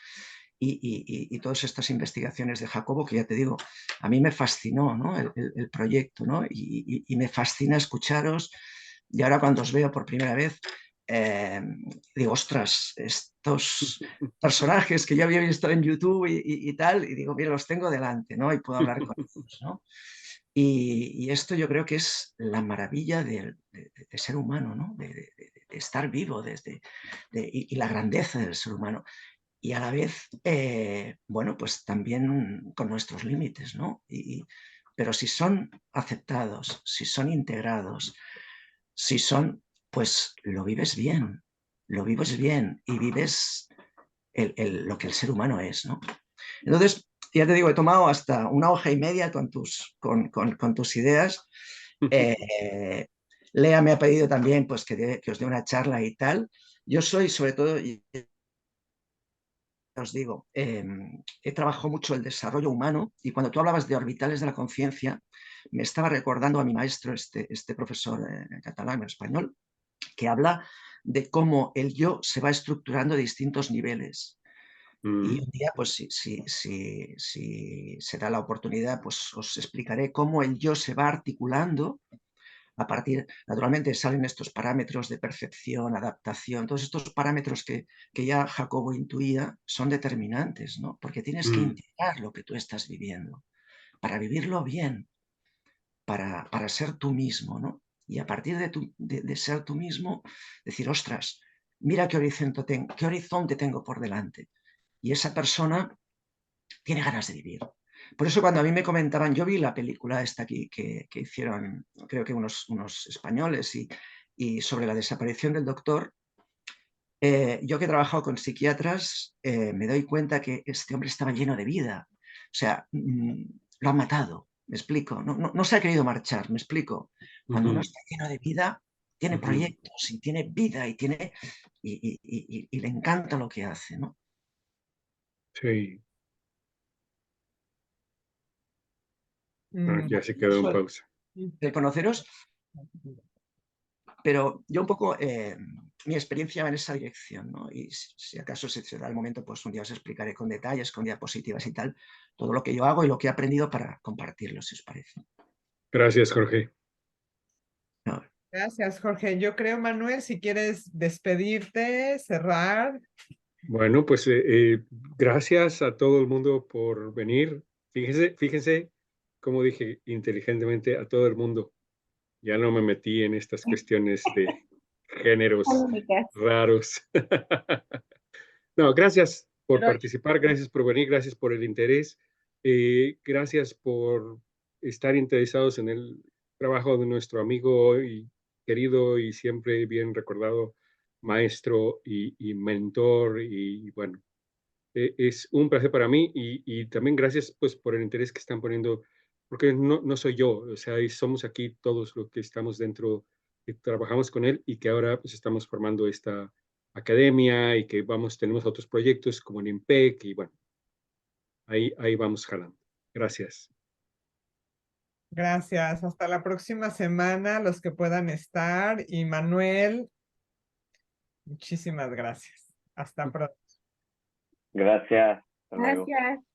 S6: y todas estas investigaciones de Jacobo, que ya te digo, a mí me fascinó, ¿no?, el proyecto, ¿no?, y me fascina escucharos, y ahora cuando os veo por primera vez, digo, ostras, estos personajes que ya había visto en YouTube y tal, y digo, mira, los tengo delante, ¿no?, y puedo hablar con ellos, ¿no? Y esto yo creo que es la maravilla de ser humano, ¿no?, de estar vivo y la grandeza del ser humano. y a la vez, bueno, pues también con nuestros límites, ¿no? Pero si son aceptados, si son integrados, si son, pues lo vives bien y vives lo que el ser humano es, ¿no? Entonces, ya te digo, he tomado hasta 1 hoja y media con tus ideas. Lea me ha pedido también pues, que os dé una charla y tal. Yo soy, sobre todo, os digo, he trabajado mucho el desarrollo humano y cuando tú hablabas de orbitales de la conciencia, me estaba recordando a mi maestro, este profesor catalán, en español, que habla de cómo el yo se va estructurando a distintos niveles. Y un día, pues si se da la oportunidad, pues os explicaré cómo el yo se va articulando a partir, naturalmente salen estos parámetros de percepción, adaptación, todos estos parámetros que ya Jacobo intuía son determinantes, ¿no? Porque tienes que integrar lo que tú estás viviendo para vivirlo bien, para ser tú mismo, ¿no? Y a partir de ser tú mismo, decir, ostras, mira qué horizonte tengo por delante. Y esa persona tiene ganas de vivir. Por eso cuando a mí me comentaban, yo vi la película esta aquí que hicieron, creo que unos españoles, y sobre la desaparición del doctor, yo que he trabajado con psiquiatras, me doy cuenta que este hombre estaba lleno de vida. O sea, lo han matado, me explico. No se ha querido marchar, me explico. Cuando uno está lleno de vida, tiene proyectos y tiene vida y le encanta lo que hace, ¿no?
S1: Sí,
S2: Mm,
S1: ya se quedó en pausa.
S6: De conoceros, pero yo un poco mi experiencia va en esa dirección, ¿no? Y si acaso se da el momento, pues un día os explicaré con detalles, con diapositivas y tal, todo lo que yo hago y lo que he aprendido para compartirlo, si os parece.
S1: Gracias, Jorge.
S6: No,
S2: Gracias, Jorge. Yo creo, Manuel, si quieres despedirte, cerrar.
S1: Bueno, pues gracias a todo el mundo por venir. Fíjense, como dije inteligentemente, a todo el mundo. Ya no me metí en estas cuestiones de géneros
S4: Polémicas.
S1: raros. No, gracias por
S2: Pero
S1: participar, gracias por venir, gracias por el interés, gracias por estar interesados en el trabajo de nuestro amigo y querido y siempre bien recordado maestro y mentor. Y bueno, es un placer para mí y también gracias pues por el interés que están poniendo, porque no soy yo, o sea, somos aquí todos los que estamos dentro, que trabajamos con él y que ahora pues estamos formando esta academia y que tenemos otros proyectos como en IMPEC y bueno, ahí vamos jalando. Gracias.
S2: gracias. Hasta la próxima semana, los que puedan estar. Y Manuel, muchísimas gracias. Hasta pronto.
S5: Gracias. Hasta luego.
S4: Gracias.